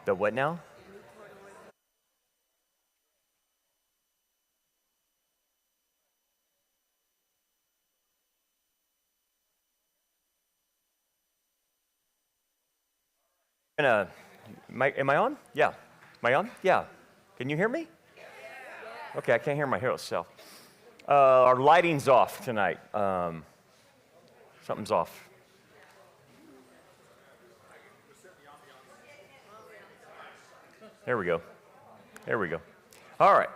The what now? Am I on? Yeah. Am I on? Yeah. Can you hear me? Okay, I can't hear my hero self. Our lighting's off tonight. Something's off. There we go. There we go. All right.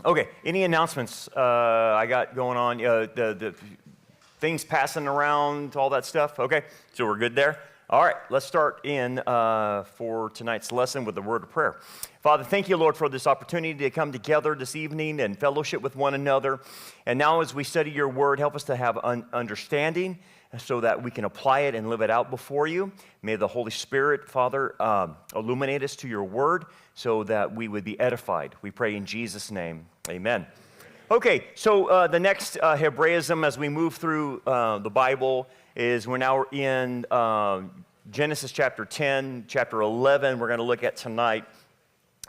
Okay, any announcements I got going on? The things passing around, all that stuff? Okay, so we're good there? All right, let's start in for tonight's lesson with the word of prayer. Father, thank you, Lord, for this opportunity to come together this evening and fellowship with one another. And now as we study your word, help us to have understanding so that we can apply it and live it out before you. May the Holy Spirit, Father, illuminate us to your word so that we would be edified. We pray in Jesus' name. Amen. Okay, so the next Hebraism as we move through the Bible is we're now in Genesis chapter 10, chapter 11 we're going to look at tonight.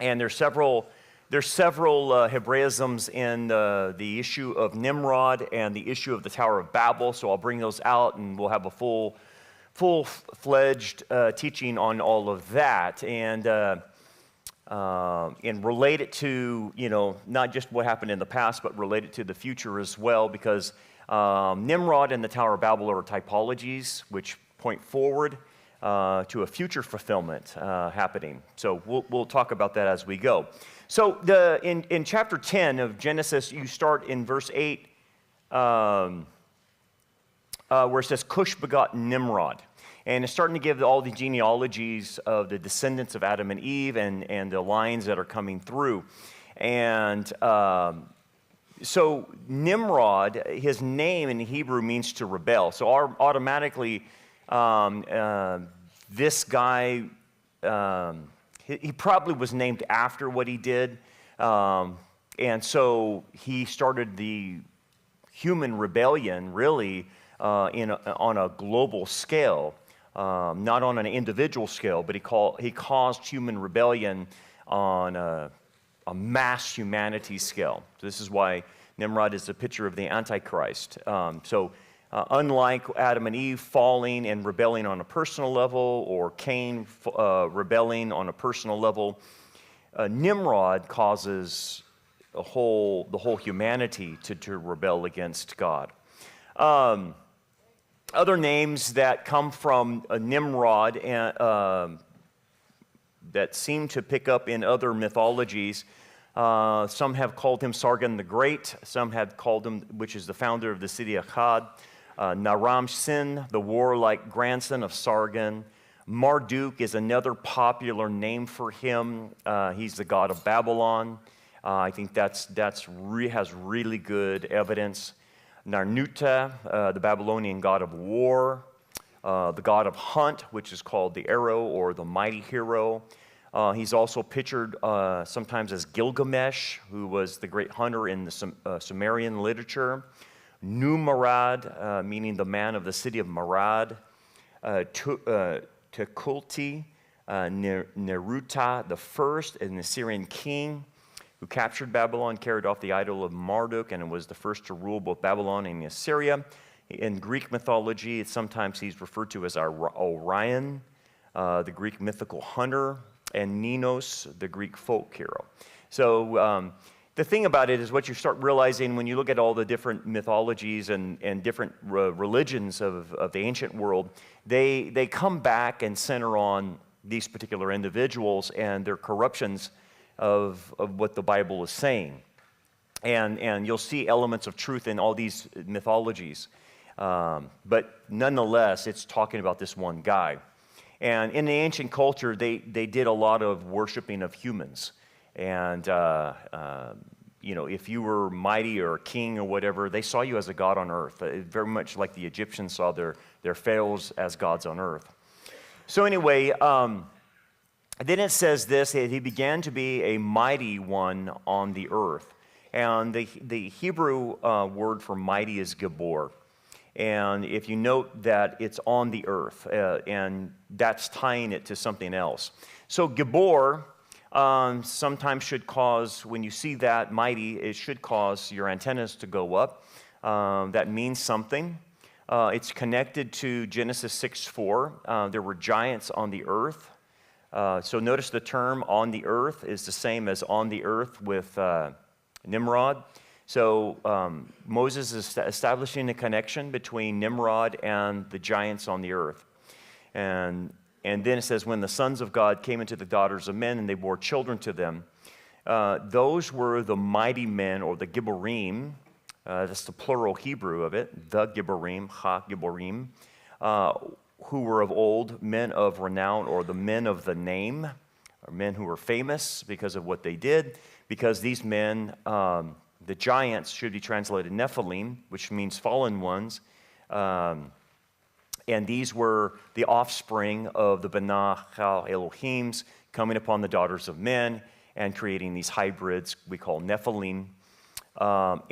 And there's several Hebraisms in the issue of Nimrod and the issue of the Tower of Babel. So I'll bring those out and we'll have a full-fledged teaching on all of that. And relate it to, not just what happened in the past, but relate it to the future as well, because Nimrod and the Tower of Babel are typologies which point forward to a future fulfillment happening. So we'll talk about that as we go. So in chapter 10 of Genesis, you start in verse 8, where it says, Cush begot Nimrod. And it's starting to give all the genealogies of the descendants of Adam and Eve and the lines that are coming through. And so Nimrod, his name in Hebrew means to rebel. So automatically, this guy, he probably was named after what he did. And so he started the human rebellion really on a global scale. Not on an individual scale, but he caused human rebellion on a mass humanity scale. So this is why Nimrod is a picture of the Antichrist. Unlike Adam and Eve falling and rebelling on a personal level, or Cain rebelling on a personal level, Nimrod causes the whole humanity to rebel against God. Other names that come from Nimrod and that seem to pick up in other mythologies. Some have called him Sargon the Great. Some have called him, which is the founder of the city of Akkad, Naram-Sin, the warlike grandson of Sargon. Marduk is another popular name for him. He's the god of Babylon. I think has really good evidence. Narnuta, the Babylonian god of war. The god of hunt, which is called the arrow or the mighty hero. He's also pictured sometimes as Gilgamesh, who was the great hunter in the Sumerian literature. Numarad, meaning the man of the city of Marad. Tekulti, Neruta the first, an Assyrian king who captured Babylon, carried off the idol of Marduk, and was the first to rule both Babylon and Assyria. In Greek mythology, sometimes he's referred to as Orion, the Greek mythical hunter, and Ninos, the Greek folk hero. So the thing about it is what you start realizing when you look at all the different mythologies and different religions of the ancient world, they come back and center on these particular individuals and their corruptions of what the Bible is saying. And you'll see elements of truth in all these mythologies. But nonetheless, it's talking about this one guy. And in the ancient culture, they did a lot of worshiping of humans. And, if you were mighty or a king or whatever, they saw you as a god on earth, very much like the Egyptians saw their pharaohs as gods on earth. So anyway, then it says this, he began to be a mighty one on the earth. And the Hebrew word for mighty is Gibor. And if you note that it's on the earth, and that's tying it to something else. So Gibor sometimes should cause, when you see that mighty, it should cause your antennas to go up. That means something. It's connected to Genesis 6:4. There were giants on the earth. So notice the term on the earth is the same as on the earth with Nimrod. So Moses is establishing a connection between Nimrod and the giants on the earth. And then it says, when the sons of God came into the daughters of men and they bore children to them, those were the mighty men, or the Gibborim. That's the plural Hebrew of it, the Gibborim, ha-Gibborim, who were of old, men of renown, or the men of the name, or men who were famous because of what they did, because these men, the giants, should be translated Nephilim, which means fallen ones, and these were the offspring of the Benah Chal Elohims coming upon the daughters of men and creating these hybrids we call Nephilim,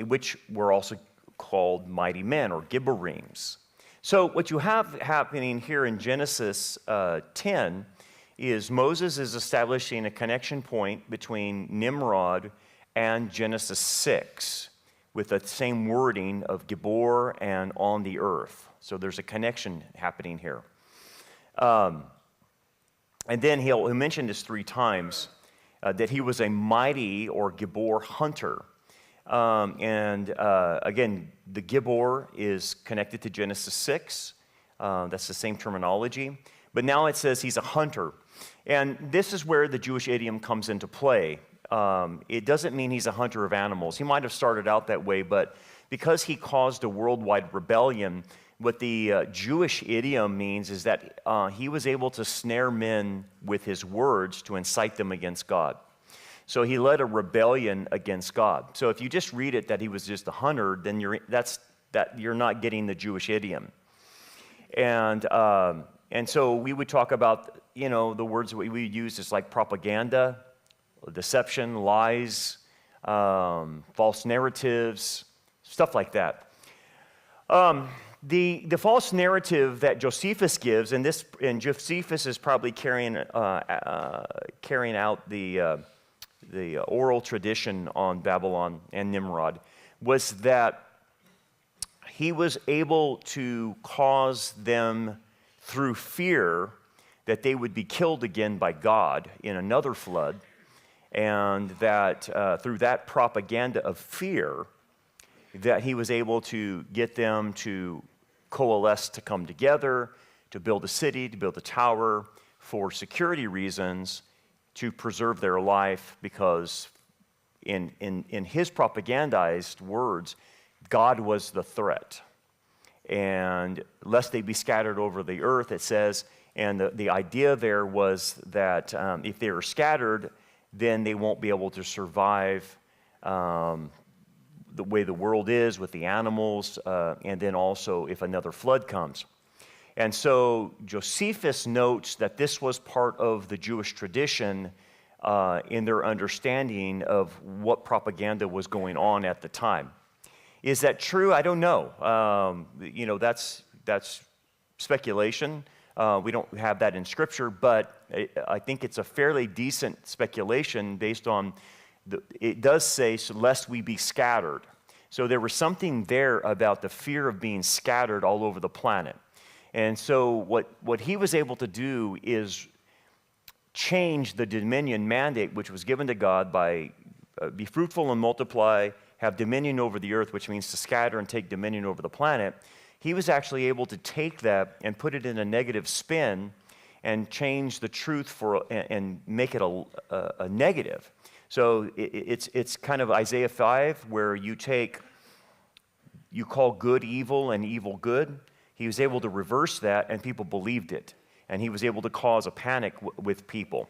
which were also called mighty men or Gibborims. So what you have happening here in Genesis 10 is Moses is establishing a connection point between Nimrod and Genesis 6 with the same wording of Gibor and on the earth. So there's a connection happening here. And then he'll mention this 3 times, that he was a mighty or Gibor hunter. Again, the Gibor is connected to Genesis 6. That's the same terminology. But now it says he's a hunter. And this is where the Jewish idiom comes into play. It doesn't mean he's a hunter of animals. He might have started out that way, but because he caused a worldwide rebellion, what the Jewish idiom means is that he was able to snare men with his words to incite them against God. So he led a rebellion against God. So if you just read it that he was just a hunter, then you're not getting the Jewish idiom. And so we would talk about, the words that we use is like propaganda, deception, lies, false narratives, stuff like that. The false narrative that Josephus gives, and Josephus is probably carrying out the oral tradition on Babylon and Nimrod, was that he was able to cause them through fear that they would be killed again by God in another flood. and that through that propaganda of fear, that he was able to get them to coalesce to come together, to build a city, to build a tower for security reasons, to preserve their life, because in his propagandized words, God was the threat. And lest they be scattered over the earth, it says, and the idea there was that if they were scattered, then they won't be able to survive the way the world is with the animals, and then also if another flood comes. And so Josephus notes that this was part of the Jewish tradition in their understanding of what propaganda was going on at the time. Is that true? I don't know. That's speculation. We don't have that in Scripture, but I think it's a fairly decent speculation based on, it does say, so lest we be scattered. So there was something there about the fear of being scattered all over the planet. And so what he was able to do is change the dominion mandate which was given to God by be fruitful and multiply, have dominion over the earth, which means to scatter and take dominion over the planet. He was actually able to take that and put it in a negative spin and change the truth and make it a negative. So it's kind of Isaiah 5 where you call good evil and evil good. He was able to reverse that, and people believed it. And he was able to cause a panic with people.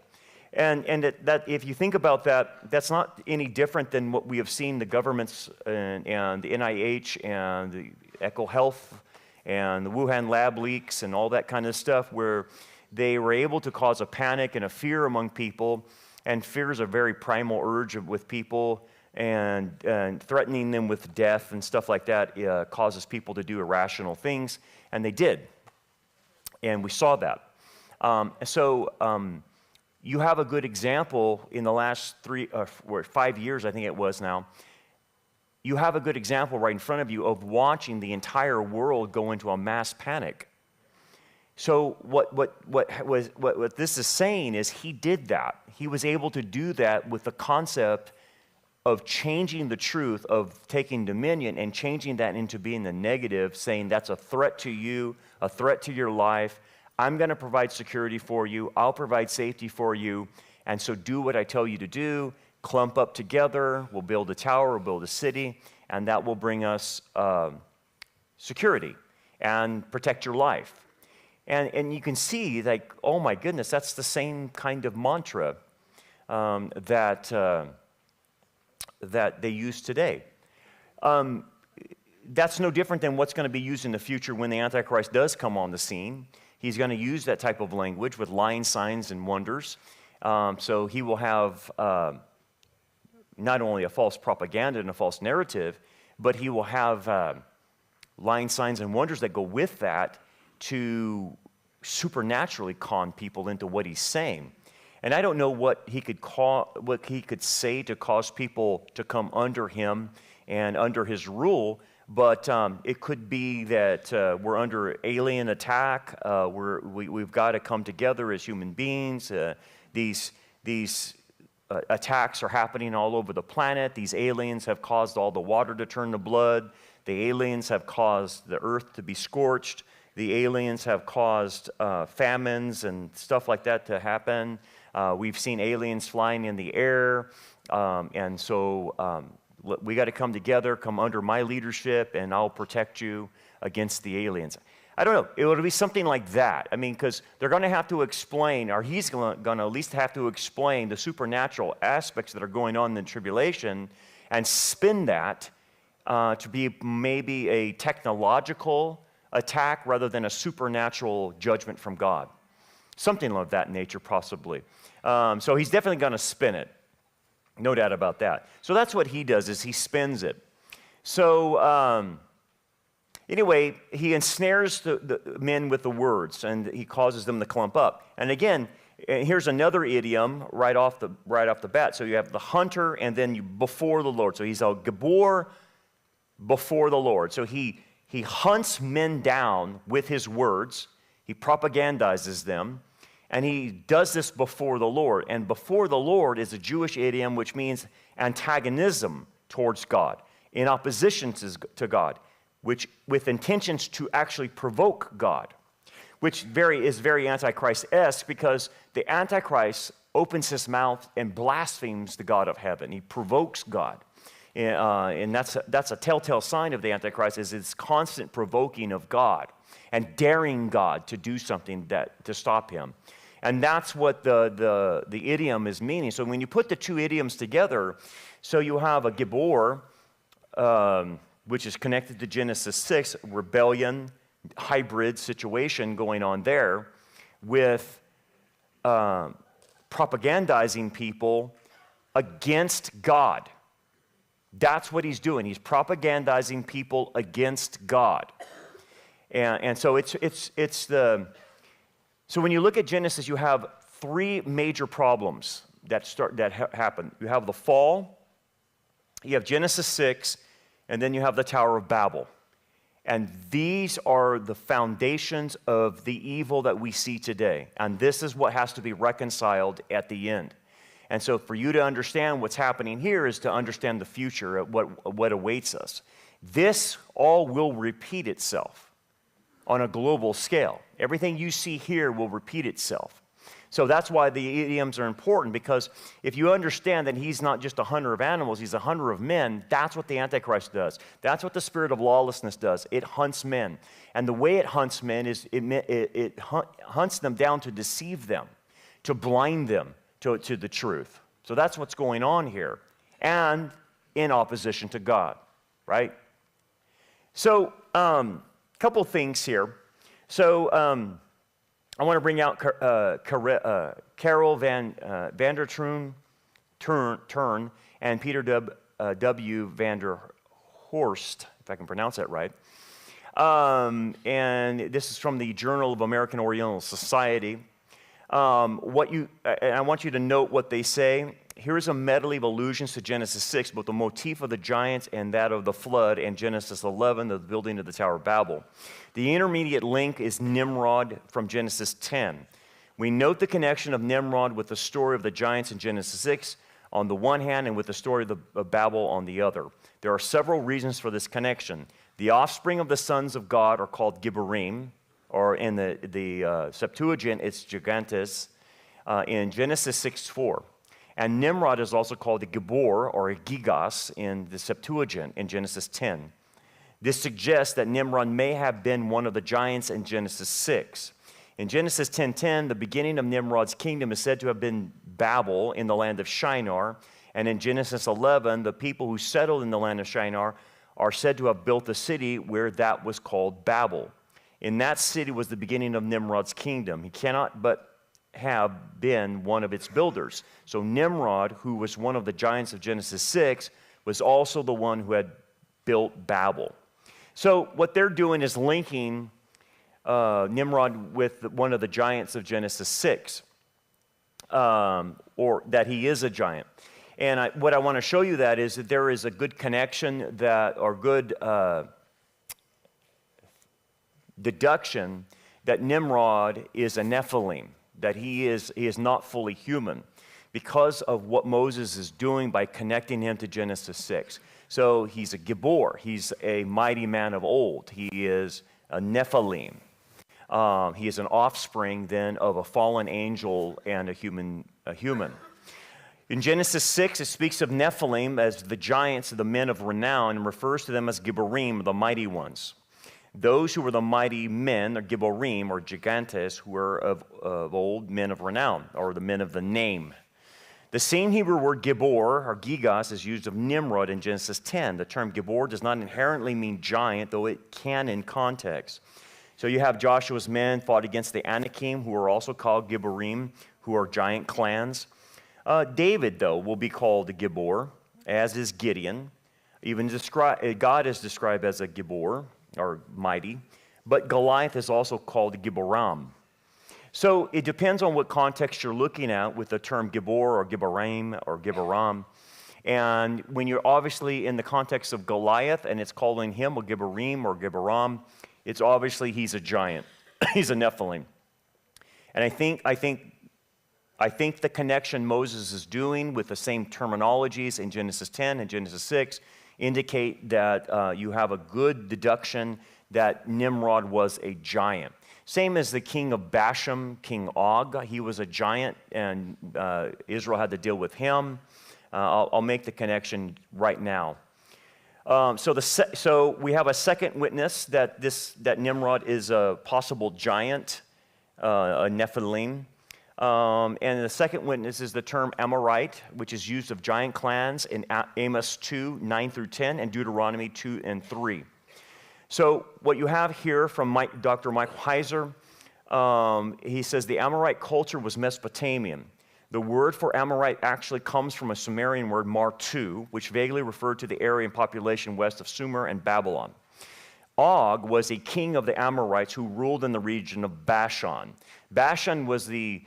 And that if you think about that, that's not any different than what we have seen the governments and the NIH and the Echo Health and the Wuhan lab leaks and all that kind of stuff, where they were able to cause a panic and a fear among people. And fear is a very primal urge with people, and threatening them with death and stuff like that causes people to do irrational things, and they did. And we saw that. You have a good example in the last 5 years, I think it was now. You have a good example right in front of you of watching the entire world go into a mass panic. So what this is saying is he did that. He was able to do that with the concept of changing the truth, of taking dominion and changing that into being the negative, saying that's a threat to you, a threat to your life. I'm going to provide security for you. I'll provide safety for you. And so do what I tell you to do. Clump up together. We'll build a tower. We'll build a city. And that will bring us security and protect your life. And you can see, like, oh my goodness, that's the same kind of mantra that they use today. That's no different than what's going to be used in the future when the Antichrist does come on the scene. He's going to use that type of language with lying signs and wonders. So he will have not only a false propaganda and a false narrative, but he will have lying signs and wonders that go with that to supernaturally con people into what he's saying. And I don't know what he could say to cause people to come under him and under his rule, but it could be that we're under alien attack. We've got to come together as human beings. These attacks are happening all over the planet. These aliens have caused all the water to turn to blood. The aliens have caused the earth to be scorched. The aliens have caused famines and stuff like that to happen. We've seen aliens flying in the air. And so we got to come together, come under my leadership, and I'll protect you against the aliens. I don't know. It would be something like that. I mean, because they're going to have to explain, or he's going to at least have to explain the supernatural aspects that are going on in the tribulation and spin that to be maybe a technological attack rather than a supernatural judgment from God. Something of that nature, possibly. So he's definitely going to spin it. No doubt about that. So that's what he does, is he spins it. So anyway, he ensnares the men with the words, and he causes them to clump up. And again, here's another idiom right off the bat. So you have the hunter, and then before the Lord. So he's a Gabor before the Lord. So he hunts men down with his words. He propagandizes them. And he does this before the Lord. And before the Lord is a Jewish idiom which means antagonism towards God, in opposition to God, which with intentions to actually provoke God, which is very Antichrist-esque, because the Antichrist opens his mouth and blasphemes the God of heaven. He provokes God. And that's a telltale sign of the Antichrist, is its constant provoking of God and daring God to do something to stop him. And that's what the idiom is meaning. So when you put the two idioms together, so you have a Gibor, which is connected to Genesis 6, rebellion, hybrid situation going on there, with propagandizing people against God. That's what he's doing. He's propagandizing people against God. And so so when you look at Genesis, you have three major problems that happen. You have the fall, you have Genesis 6, and then you have the Tower of Babel. And these are the foundations of the evil that we see today. And this is what has to be reconciled at the end. And so for you to understand what's happening here is to understand the future, what awaits us. This all will repeat itself on a global scale. Everything you see here will repeat itself. So that's why the idioms are important, because if you understand that he's not just a hunter of animals, he's a hunter of men, that's what the Antichrist does. That's what the spirit of lawlessness does. It hunts men. And the way it hunts men is it hunts them down to deceive them, to blind them to the truth. So that's what's going on here, and in opposition to God, right? So couple things here. So I want to bring out Carol Vander Turn and Peter W. Vander Horst, if I can pronounce that right. And this is from the Journal of American Oriental Society. And I want you to note what they say. Here's a medley of allusions to Genesis 6, both the motif of the giants and that of the flood, and Genesis 11, the building of the Tower of Babel. The intermediate link is Nimrod from Genesis 10. We note the connection of Nimrod with the story of the giants in Genesis 6 on the one hand, and with the story of Babel on the other. There are several reasons for this connection. The offspring of the sons of God are called Gibborim, or in the Septuagint, it's Gigantes, in Genesis 6:4. And Nimrod is also called a Gibor, or a Gigas, in the Septuagint, in Genesis 10. This suggests that Nimrod may have been one of the giants in Genesis 6. In Genesis 10:10, the beginning of Nimrod's kingdom is said to have been Babel in the land of Shinar. And in Genesis 11, the people who settled in the land of Shinar are said to have built a city where that was called Babel. In that city was the beginning of Nimrod's kingdom. He cannot but have been one of its builders. So Nimrod, who was one of the giants of Genesis 6, was also the one who had built Babel. So what they're doing is linking Nimrod with one of the giants of Genesis 6, or that he is a giant. And what I want to show you that is that there is a good connection or good deduction that Nimrod is a Nephilim, that he is not fully human, because of what Moses is doing by connecting him to Genesis 6. So he's a Gibor. He's a mighty man of old. He is a Nephilim. He is an offspring then of a fallen angel and a human. In Genesis 6, it speaks of Nephilim as the giants, the men of renown, and refers to them as Gibborim, the mighty ones. Those who were the mighty men, or Gibborim, or Gigantes, who were of old men of renown, or the men of the name. The same Hebrew word Gibor, or Gigas, is used of Nimrod in Genesis 10. The term Gibor does not inherently mean giant, though it can in context. So you have Joshua's men fought against the Anakim, who are also called Gibborim, who are giant clans. David, though, will be called a Gibor, as is Gideon. Even God is described as a Gibor, or mighty, but Goliath is also called Gibboram. So it depends on what context you're looking at with the term Gibor or Gibborim or Gibboram. And when you're obviously in the context of Goliath and it's calling him a Gibborim or Gibboram, it's obviously he's a giant. He's a Nephilim. And I think the connection Moses is doing with the same terminologies in Genesis 10 and Genesis 6 indicate that you have a good deduction that Nimrod was a giant. Same as the king of Bashan, King Og. He was a giant, and Israel had to deal with him. I'll make the connection right now. So we have a second witness that Nimrod is a possible giant, a Nephilim. And the second witness is the term Amorite, which is used of giant clans in Amos 2, 9 through 10, and Deuteronomy 2 and 3. So what you have here from Dr. Michael Heiser, he says the Amorite culture was Mesopotamian. The word for Amorite actually comes from a Sumerian word, Martu, which vaguely referred to the area and population west of Sumer and Babylon. Og was a king of the Amorites who ruled in the region of Bashan. Bashan was the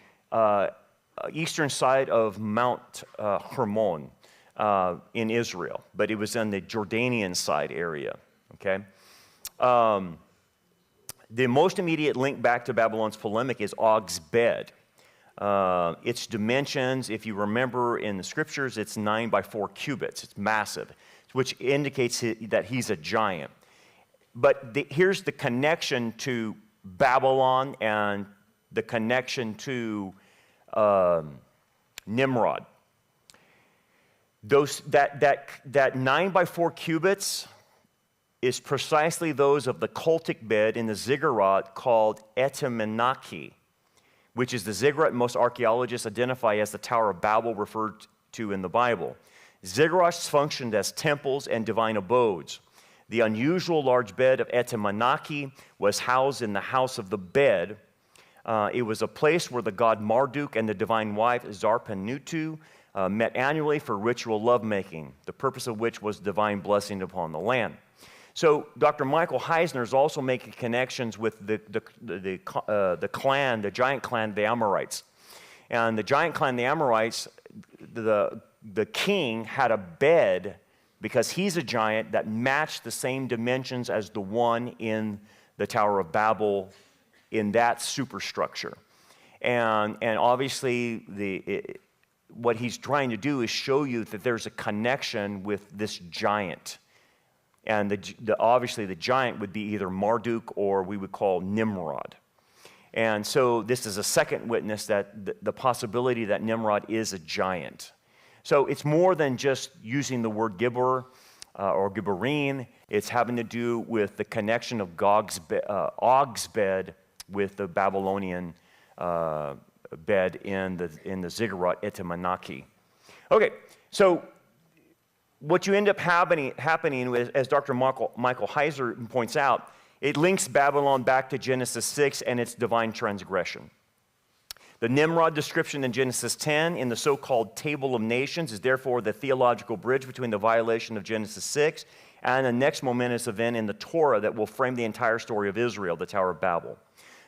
eastern side of Mount Hermon in Israel, but it was in the Jordanian side area, okay? The most immediate link back to Babylon's polemic is Og's bed. Its dimensions, if you remember in the scriptures, it's 9 by 4 cubits. It's massive, which indicates that he's a giant. But here's the connection to Babylon and the connection to Nimrod. That 9 by 4 cubits is precisely those of the cultic bed in the ziggurat called Etemenaki, which is the ziggurat most archaeologists identify as the Tower of Babel referred to in the Bible. Ziggurats functioned as temples and divine abodes. The unusual large bed of Etemenaki was housed in the house of the bed. It was a place where the god Marduk and the divine wife Zarpanutu met annually for ritual lovemaking, the purpose of which was divine blessing upon the land. So Dr. Michael Heisner is also making connections with the clan, the giant clan, the Amorites. And the giant clan, the Amorites, the king had a bed, because he's a giant, that matched the same dimensions as the one in the Tower of Babel in that superstructure. And obviously what he's trying to do is show you that there's a connection with this giant. And obviously the giant would be either Marduk or we would call Nimrod. And so this is a second witness that the possibility that Nimrod is a giant. So it's more than just using the word Gibber or Gibberim. It's having to do with the connection of Og's bed with the Babylonian bed in the ziggurat Etemenaki. Okay, so what you end up happening with, as Dr. Michael Heiser points out, it links Babylon back to Genesis 6 and its divine transgression. The Nimrod description in Genesis 10 in the so-called Table of Nations is therefore the theological bridge between the violation of Genesis 6 and the next momentous event in the Torah that will frame the entire story of Israel, the Tower of Babel.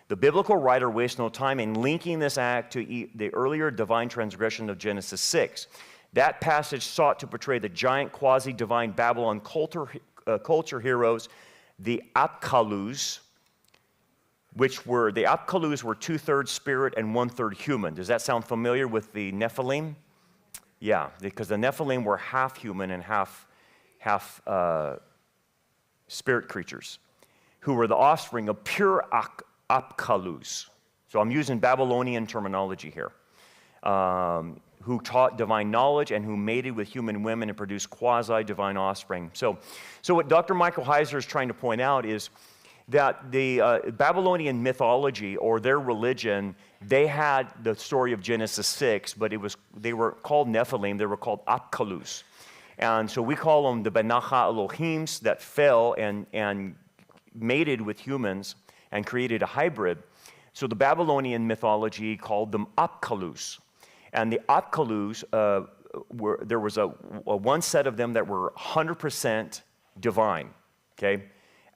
The biblical writer wastes no time in linking this act to the earlier divine transgression of Genesis 6. That passage sought to portray the giant quasi-divine Babylon culture heroes, the Apkalus, which were 2/3 spirit and 1/3 human. Does that sound familiar with the Nephilim? Yeah, because the Nephilim were half human and half spirit creatures, who were the offspring of pure Apkalus. So I'm using Babylonian terminology here. Who taught divine knowledge and who mated with human women and produced quasi-divine offspring. So what Dr. Michael Heiser is trying to point out is that the Babylonian mythology, or their religion, they had the story of Genesis 6, but they were called Nephilim, they were called Apkalus. And so we call them the Benacha Elohims that fell and mated with humans and created a hybrid. So the Babylonian mythology called them Apkalus. And the Apkalus, there was one set of them that were 100% divine, okay?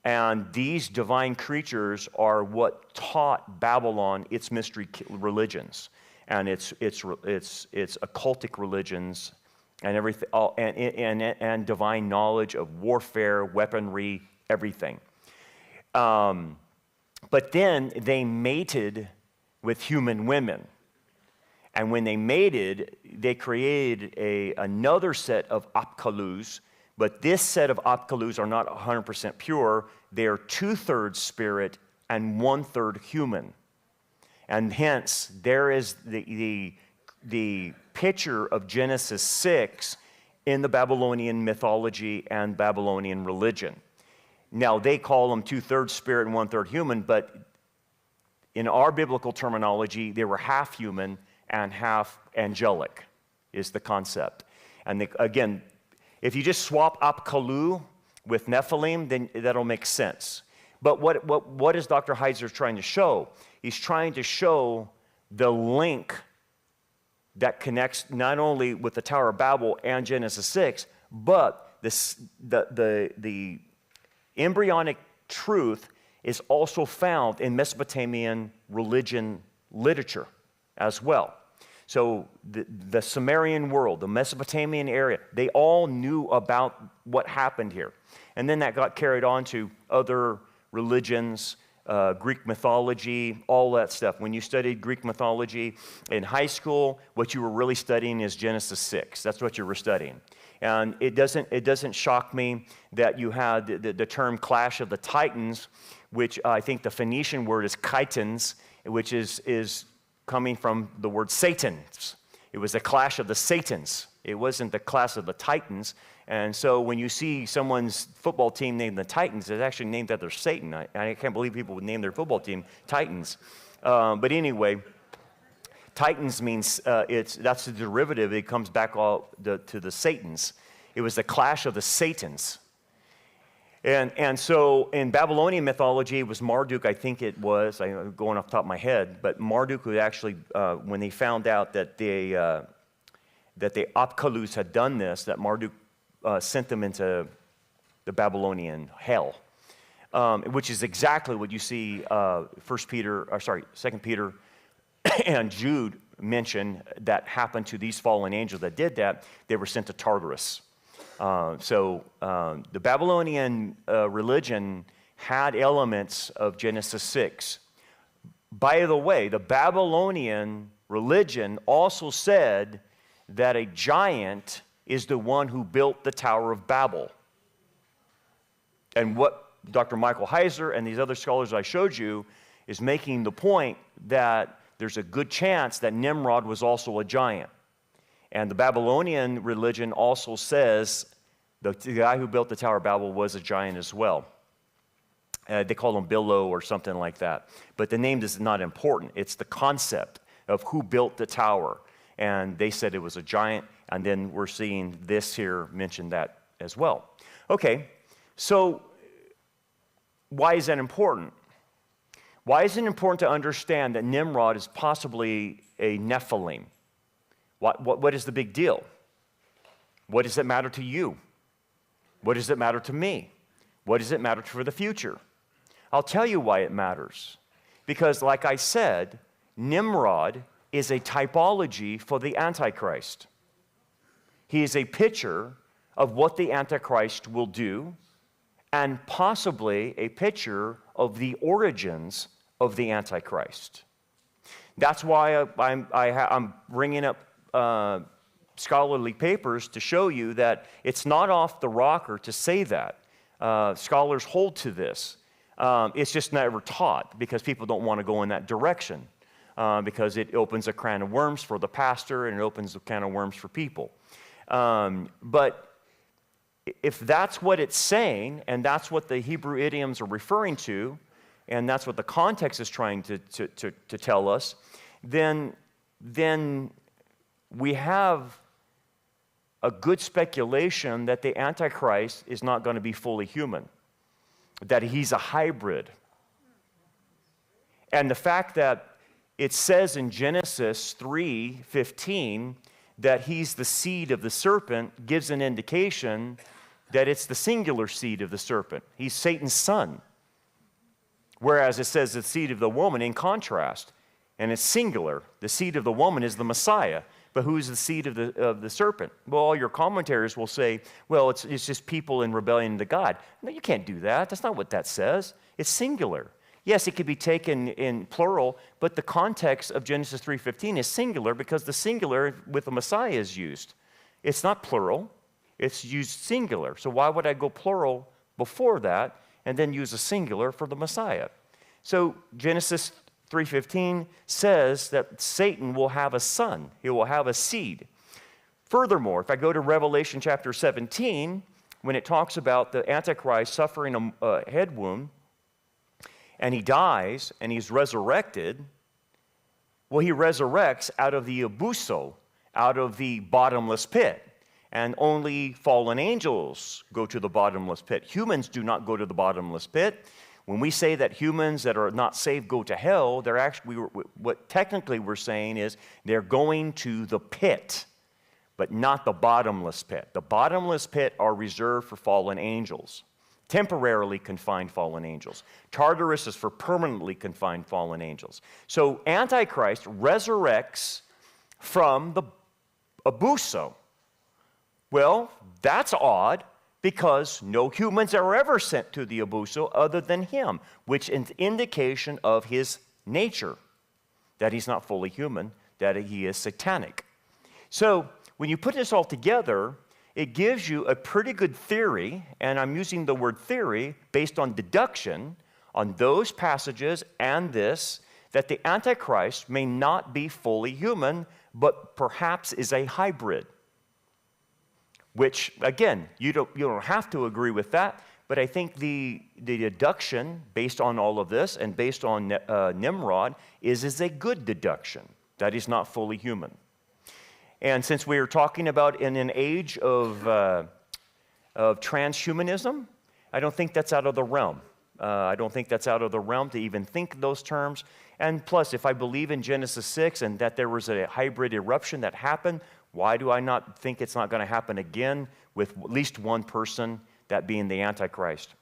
And these divine creatures are what taught Babylon its mystery religions and its occultic religions and everything, and divine knowledge of warfare, weaponry, everything. But then they mated with human women. And when they mated, they created another set of apkalus, but this set of apkalus are not 100% pure. They are 2/3 spirit and 1/3 human. And hence, there is the picture of Genesis 6 in the Babylonian mythology and Babylonian religion. Now, they call them 2/3 spirit and 1/3 human, but in our biblical terminology, they were half human and half angelic, is the concept. And again, if you just swap Apkalu with Nephilim, then that'll make sense. But what is Dr. Heiser trying to show? He's trying to show the link that connects not only with the Tower of Babel and Genesis 6, but the embryonic truth is also found in Mesopotamian religion literature as well. So the Sumerian world, the Mesopotamian area, they all knew about what happened here. And then that got carried on to other religions, Greek mythology, all that stuff. When you studied Greek mythology in high school, what you were really studying is Genesis 6. That's what you were studying. And it doesn't shock me that you had the term clash of the titans, which I think the Phoenician word is chitons, which is coming from the word Satans. It was a clash of the Satans. It wasn't the clash of the Titans. And so when you see someone's football team named the Titans, it's actually named after Satan. I can't believe people would name their football team Titans. But anyway, Titans means that's the derivative. It comes back to the Satans. It was the clash of the Satans. And so in Babylonian mythology, it was Marduk, I think it was, I'm going off the top of my head, but Marduk would actually, when they found out that the Apkalus had done this, that Marduk sent them into the Babylonian hell, which is exactly what you see 2 Peter and Jude mention that happened to these fallen angels that did that. They were sent to Tartarus. So the Babylonian religion had elements of Genesis 6. By the way, the Babylonian religion also said that a giant is the one who built the Tower of Babel. And what Dr. Michael Heiser and these other scholars I showed you is making the point that there's a good chance that Nimrod was also a giant. And the Babylonian religion also says the guy who built the Tower of Babel was a giant as well. They call him Billo or something like that. But the name is not important. It's the concept of who built the tower. And they said it was a giant, and then we're seeing this here mention that as well. Okay, so why is that important? Why is it important to understand that Nimrod is possibly a Nephilim? What is the big deal? What does it matter to you? What does it matter to me? What does it matter for the future? I'll tell you why it matters. Because like I said, Nimrod is a typology for the Antichrist. He is a picture of what the Antichrist will do, and possibly a picture of the origins of the Antichrist. That's why I'm bringing up scholarly papers to show you that it's not off the rocker to say that. Scholars hold to this. It's just never taught because people don't want to go in that direction because it opens a can of worms for the pastor and it opens a can of worms for people. But if that's what it's saying and that's what the Hebrew idioms are referring to and that's what the context is trying to tell us, then we have a good speculation that the Antichrist is not going to be fully human, that he's a hybrid. And the fact that it says in Genesis 3:15 that he's the seed of the serpent gives an indication that it's the singular seed of the serpent. He's Satan's son. Whereas it says the seed of the woman in contrast, and it's singular. The seed of the woman is the Messiah. But who's the seed of the serpent? Well, all your commentators will say, well, it's just people in rebellion to God. No, you can't do that. That's not what that says. It's singular. Yes, it could be taken in plural, but the context of Genesis 3:15 is singular because the singular with the Messiah is used. It's not plural, it's used singular. So why would I go plural before that and then use a singular for the Messiah? So Genesis 3:15 says that Satan will have a son. He will have a seed. Furthermore, if I go to Revelation chapter 17, when it talks about the Antichrist suffering a head wound, and he dies, and he's resurrected, well, he resurrects out of the abuso, out of the bottomless pit. And only fallen angels go to the bottomless pit. Humans do not go to the bottomless pit. When we say that humans that are not saved go to hell, they're actually, what technically we're saying is they're going to the pit, but not the bottomless pit. The bottomless pit are reserved for fallen angels. Temporarily confined fallen angels. Tartarus is for permanently confined fallen angels. So Antichrist resurrects from the abuso. Well, that's odd because no humans are ever sent to the abuso other than him, which is an indication of his nature, that he's not fully human, that he is satanic. So when you put this all together, it gives you a pretty good theory, and I'm using the word theory based on deduction on those passages and this, that the Antichrist may not be fully human, but perhaps is a hybrid. Which, again, you don't have to agree with that, but I think the deduction based on all of this and based on Nimrod is a good deduction, that he's not fully human. And since we are talking about in an age of transhumanism, I don't think that's out of the realm. I don't think that's out of the realm to even think those terms. And plus, if I believe in Genesis 6 and that there was a hybrid eruption that happened, why do I not think it's not going to happen again with at least one person, that being the Antichrist?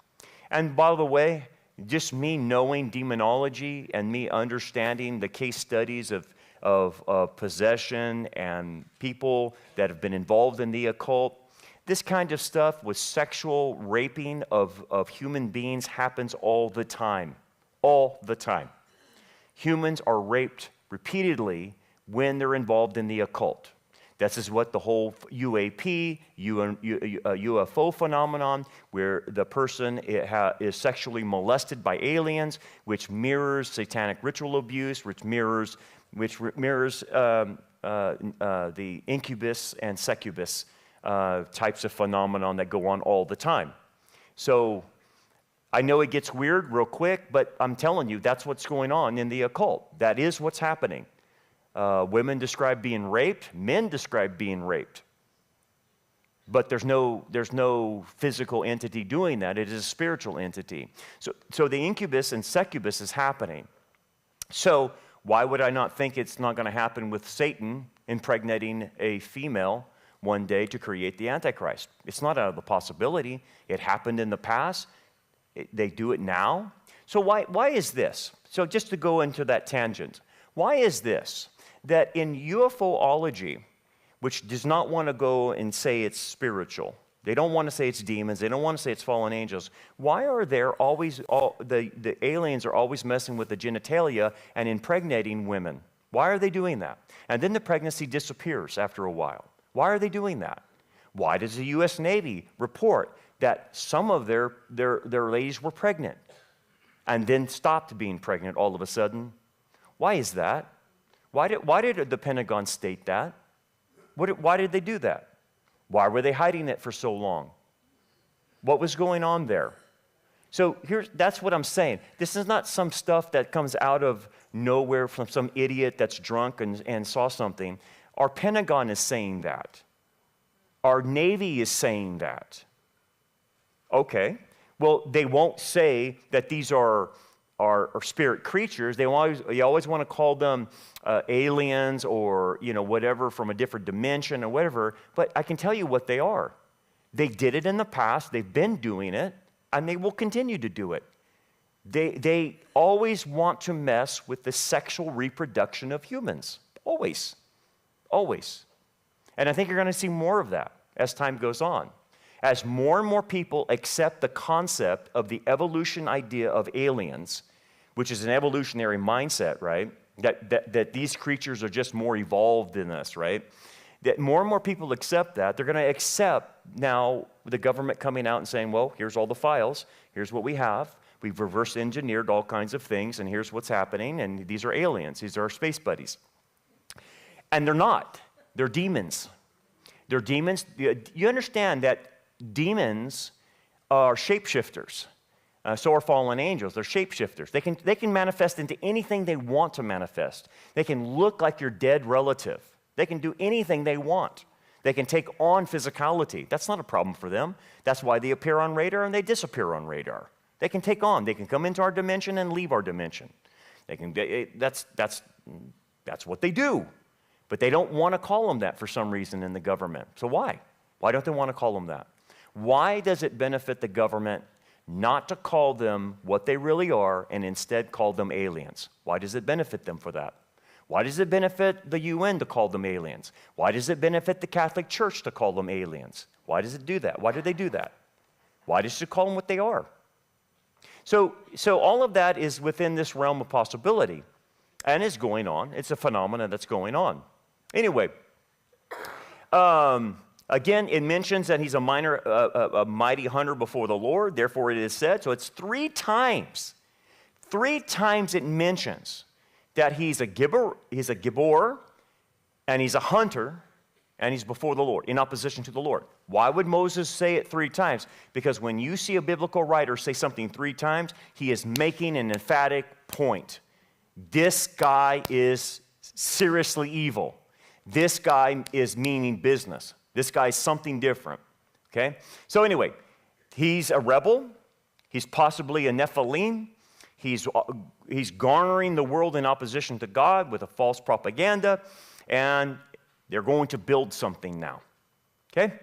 And by the way, just me knowing demonology and me understanding the case studies of possession and people that have been involved in the occult, this kind of stuff with sexual raping of human beings happens all the time. All the time. Humans are raped repeatedly when they're involved in the occult. This is what the whole UFO phenomenon, where the person is sexually molested by aliens, which mirrors satanic ritual abuse, which mirrors the incubus and succubus types of phenomenon that go on all the time. So I know it gets weird real quick, but I'm telling you, that's what's going on in the occult. That is what's happening. Women describe being raped, men describe being raped. But there's no physical entity doing that. It is a spiritual entity. So the incubus and succubus is happening. So why would I not think it's not going to happen with Satan impregnating a female one day to create the Antichrist? It's not out of the possibility. It happened in the past. They do it now. So why is this? So just to go into that tangent, why is this? That in UFOlogy, which does not want to go and say it's spiritual, they don't want to say it's demons, they don't want to say it's fallen angels, why are there always, the aliens are always messing with the genitalia and impregnating women? Why are they doing that? And then the pregnancy disappears after a while. Why are they doing that? Why does the U.S. Navy report that some of their ladies were pregnant and then stopped being pregnant all of a sudden? Why is that? Why did the Pentagon state that? Why did they do that? Why were they hiding it for so long? What was going on there? So that's what I'm saying. This is not some stuff that comes out of nowhere from some idiot that's drunk and saw something. Our Pentagon is saying that. Our Navy is saying that. Okay. Well, they won't say that these are spirit creatures. You always want to call them aliens or whatever from a different dimension or whatever. But I can tell you what they are. They did it in the past. They've been doing it, and they will continue to do it. They always want to mess with the sexual reproduction of humans. Always. Always. And I think you're going to see more of that as time goes on. As more and more people accept the concept of the evolution idea of aliens, which is an evolutionary mindset, right? That these creatures are just more evolved than us, right? That more and more people accept that. They're going to accept now the government coming out and saying, well, here's all the files. Here's what we have. We've reverse engineered all kinds of things, and here's what's happening, and these are aliens. These are our space buddies. And they're not. They're demons. They're demons. You understand that demons are shapeshifters. So are fallen angels. They're shapeshifters. They can manifest into anything they want to manifest. They can look like your dead relative. They can do anything they want. They can take on physicality. That's not a problem for them. That's why they appear on radar and they disappear on radar. They can take on. They can come into our dimension and leave our dimension. That's what they do. But they don't want to call them that for some reason in the government. So why? Why don't they want to call them that? Why does it benefit the government not to call them what they really are and instead call them aliens? Why does it benefit them for that? Why does it benefit the UN to call them aliens? Why does it benefit the Catholic Church to call them aliens? Why does it do that? Why do they do that? Why does it call them what they are? So all of that is within this realm of possibility and is going on. It's a phenomenon that's going on. Anyway, again, it mentions that he's a mighty hunter before the Lord. Therefore, it is said. So it's 3 times. 3 times it mentions that he's a gibor, and he's a hunter, and he's before the Lord, in opposition to the Lord. Why would Moses say it 3 times? Because when you see a biblical writer say something 3 times, he is making an emphatic point. This guy is seriously evil. This guy is meaning business. This guy's something different, okay? So anyway, he's a rebel. He's possibly a Nephilim. He's garnering the world in opposition to God with a false propaganda, and they're going to build something now, okay?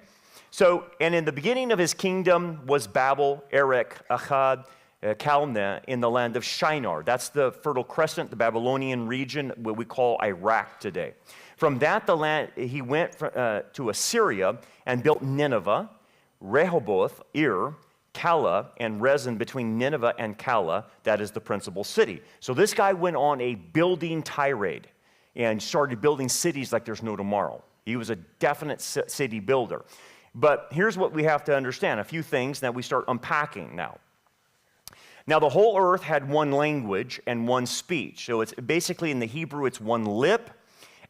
So, and in the beginning of his kingdom was Babel, Erech, Akkad, Calneh in the land of Shinar. That's the Fertile Crescent, the Babylonian region, what we call Iraq today. From that, the land he went to Assyria and built Nineveh, Rehoboth, Ir, Calah, and Rezin between Nineveh and Calah. That is the principal city. So this guy went on a building tirade and started building cities like there's no tomorrow. He was a definite city builder. But here's what we have to understand, a few things that we start unpacking now. Now, the whole earth had one language and one speech. So it's basically in the Hebrew, it's one lip.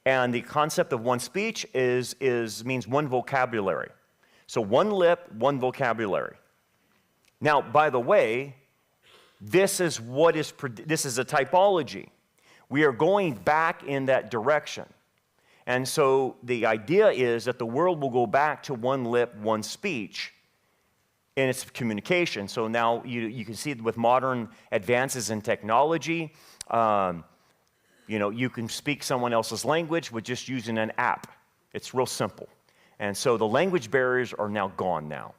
And the concept of one speech means one vocabulary. So one lip, one vocabulary. Now, by the way, this is a typology. We are going back in that direction. And so the idea is that the world will go back to one lip, one speech in its communication. So now you can see with modern advances in technology, you can speak someone else's language with just using an app. It's real simple. And so the language barriers are now gone now.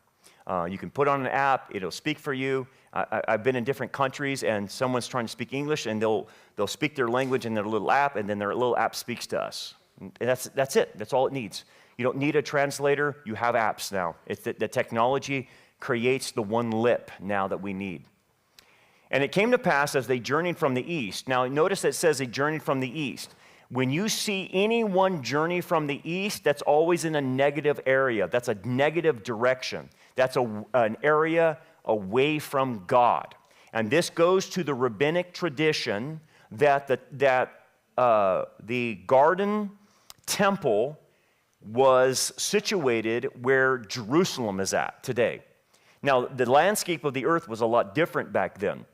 You can put on an app, it'll speak for you. I've been in different countries and someone's trying to speak English and they'll speak their language in their little app and then their little app speaks to us. And that's it. That's all it needs. You don't need a translator. You have apps now. The technology creates the one lip now that we need. And it came to pass as they journeyed from the east. Now notice it says they journeyed from the east. When you see anyone journey from the east, that's always in a negative area. That's a negative direction. That's an area away from God. And this goes to the rabbinic tradition that the garden temple was situated where Jerusalem is at today. Now, the landscape of the earth was a lot different back then.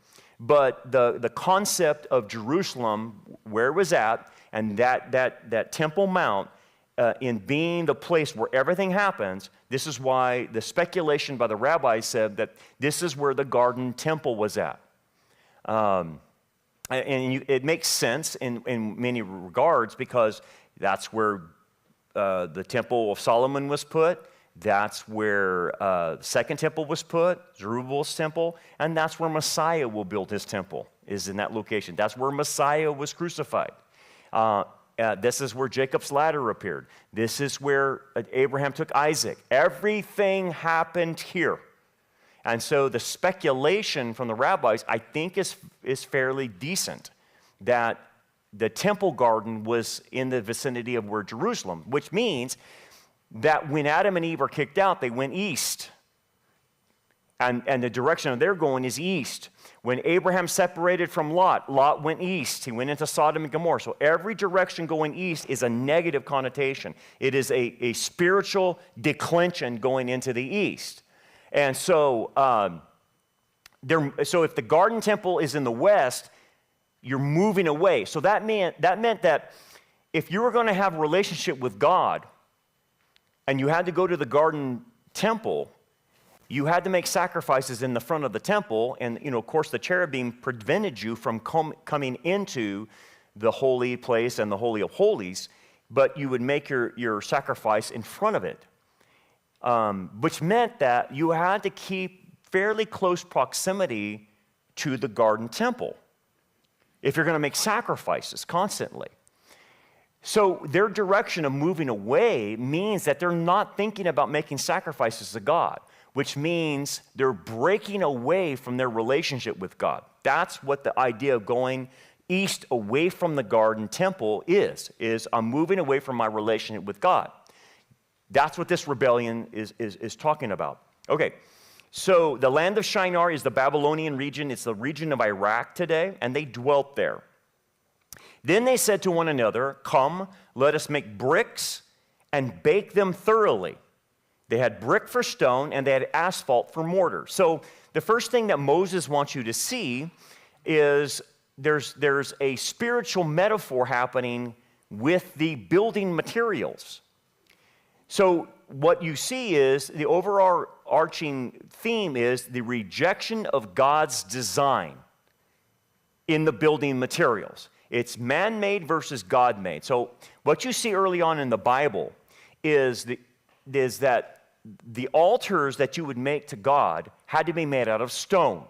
But the concept of Jerusalem, where it was at, and that Temple Mount, in being the place where everything happens, this is why the speculation by the rabbis said that this is where the garden temple was at. It makes sense in many regards because that's where the Temple of Solomon was put. That's where the second temple was put, Zerubbabel's temple, and that's where Messiah will build his temple, is in that location. That's where Messiah was crucified. This is where Jacob's ladder appeared. This is where Abraham took Isaac. Everything happened here. And so the speculation from the rabbis, I think, is fairly decent, that the temple garden was in the vicinity of where Jerusalem, which means that when Adam and Eve are kicked out, they went east. And the direction of their going is east. When Abraham separated from Lot, Lot went east. He went into Sodom and Gomorrah. So every direction going east is a negative connotation. It is a spiritual declension going into the east. And so, so if the garden temple is in the west, you're moving away. So that meant that if you were going to have a relationship with God and you had to go to the garden temple, you had to make sacrifices in the front of the temple, and of course the cherubim prevented you from coming into the holy place and the Holy of Holies, but you would make your sacrifice in front of it, which meant that you had to keep fairly close proximity to the garden temple if you're going to make sacrifices constantly. So their direction of moving away means that they're not thinking about making sacrifices to God, which means they're breaking away from their relationship with God. That's what the idea of going east away from the garden temple is I'm moving away from my relationship with God. That's what this rebellion is talking about. Okay, so the land of Shinar is the Babylonian region. It's the region of Iraq today, and they dwelt there. Then they said to one another, "Come, let us make bricks and bake them thoroughly." They had brick for stone, and they had asphalt for mortar. So the first thing that Moses wants you to see is there's a spiritual metaphor happening with the building materials. So what you see is the overarching theme is the rejection of God's design in the building materials. It's man-made versus God-made. So what you see early on in the Bible is that the altars that you would make to God had to be made out of stone.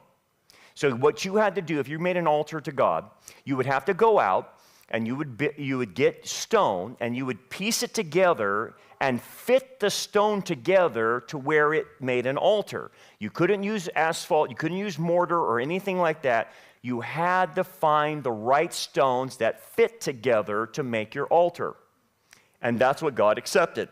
So what you had to do, if you made an altar to God, you would have to go out and you would get stone and you would piece it together and fit the stone together to where it made an altar. You couldn't use asphalt, you couldn't use mortar or anything like that. You had to find the right stones that fit together to make your altar. And that's what God accepted.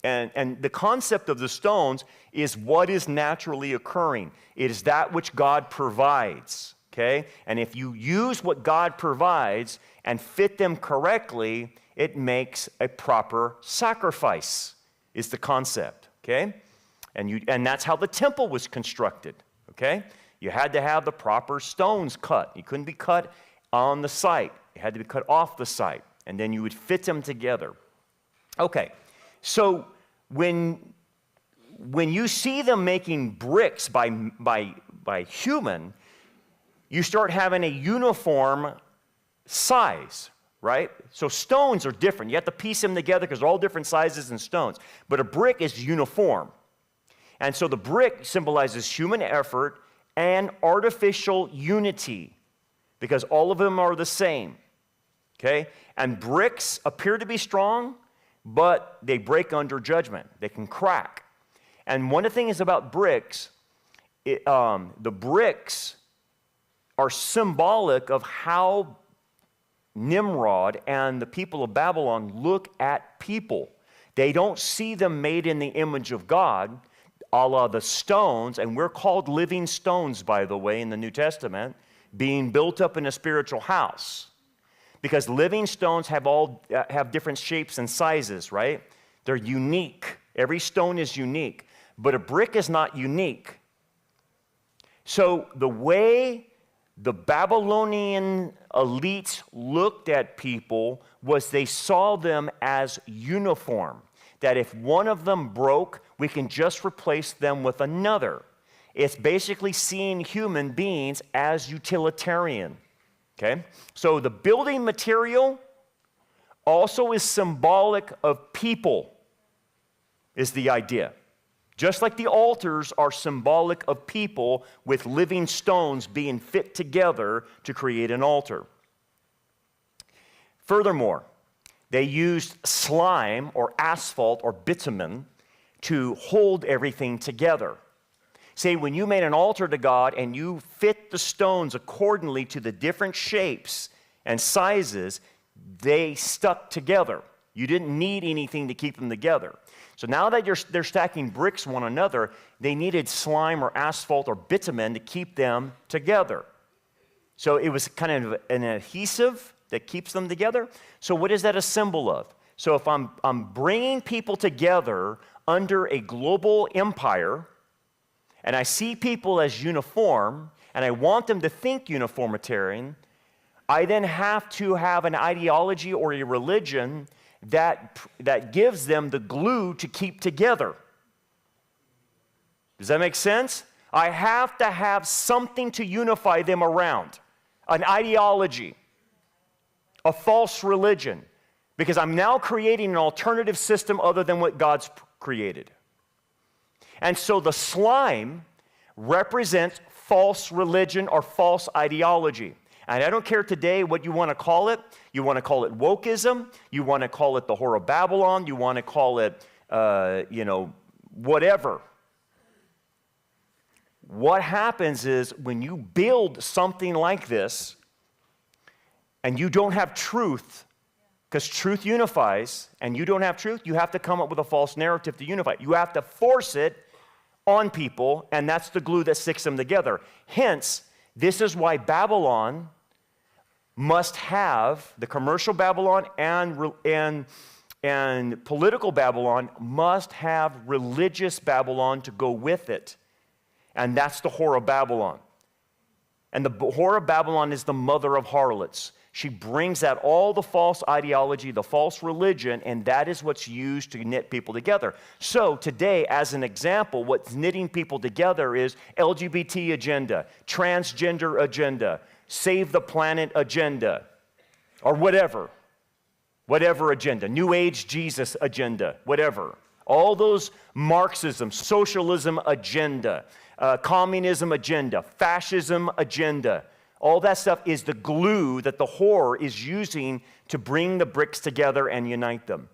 And the concept of the stones is what is naturally occurring. It is that which God provides, okay? And if you use what God provides and fit them correctly, it makes a proper sacrifice, is the concept, okay? And that's how the temple was constructed, okay? You had to have the proper stones cut. You couldn't be cut on the site. It had to be cut off the site, and then you would fit them together. Okay, so when you see them making bricks by human, you start having a uniform size, right? So stones are different. You have to piece them together because they're all different sizes and stones. But a brick is uniform. And so the brick symbolizes human effort and artificial unity because all of them are the same, okay? And bricks appear to be strong, but they break under judgment. They can crack. And one of the things about bricks, the bricks are symbolic of how Nimrod and the people of Babylon look at people. They don't see them made in the image of God, a la the stones, and we're called living stones, by the way, in the New Testament, being built up in a spiritual house. Because living stones have different shapes and sizes, right? They're unique. Every stone is unique. But a brick is not unique. So the way the Babylonian elites looked at people was they saw them as uniform. That if one of them broke, we can just replace them with another. It's basically seeing human beings as utilitarian. Okay? So the building material also is symbolic of people, is the idea. Just like the altars are symbolic of people with living stones being fit together to create an altar. Furthermore, they used slime or asphalt or bitumen to hold everything together. Say, when you made an altar to God and you fit the stones accordingly to the different shapes and sizes, they stuck together. You didn't need anything to keep them together. So now that they're stacking bricks one another, they needed slime or asphalt or bitumen to keep them together. So it was kind of an adhesive that keeps them together. So what is that a symbol of? So if I'm bringing people together under a global empire, and I see people as uniform, and I want them to think uniformitarian, I then have to have an ideology or a religion that gives them the glue to keep together. Does that make sense? I have to have something to unify them around, an ideology, a false religion, because I'm now creating an alternative system other than what God's created. And so the slime represents false religion or false ideology. And I don't care today what you want to call it. You want to call it wokeism. You want to call it the Whore of Babylon. You want to call it, whatever. What happens is when you build something like this and you don't have truth, because truth unifies, and you don't have truth, you have to come up with a false narrative to unify it. You have to force it on people, and that's the glue that sticks them together. Hence, this is why Babylon must have, the commercial Babylon and political Babylon must have religious Babylon to go with it. And that's the Whore of Babylon. And the Whore of Babylon is the mother of harlots. She brings out all the false ideology, the false religion, and that is what's used to knit people together. So today, as an example, what's knitting people together is LGBT agenda, transgender agenda, save the planet agenda, or whatever agenda, New Age Jesus agenda, whatever. All those Marxism, socialism agenda, communism agenda, fascism agenda, all that stuff is the glue that the whore is using to bring the bricks together and unite them.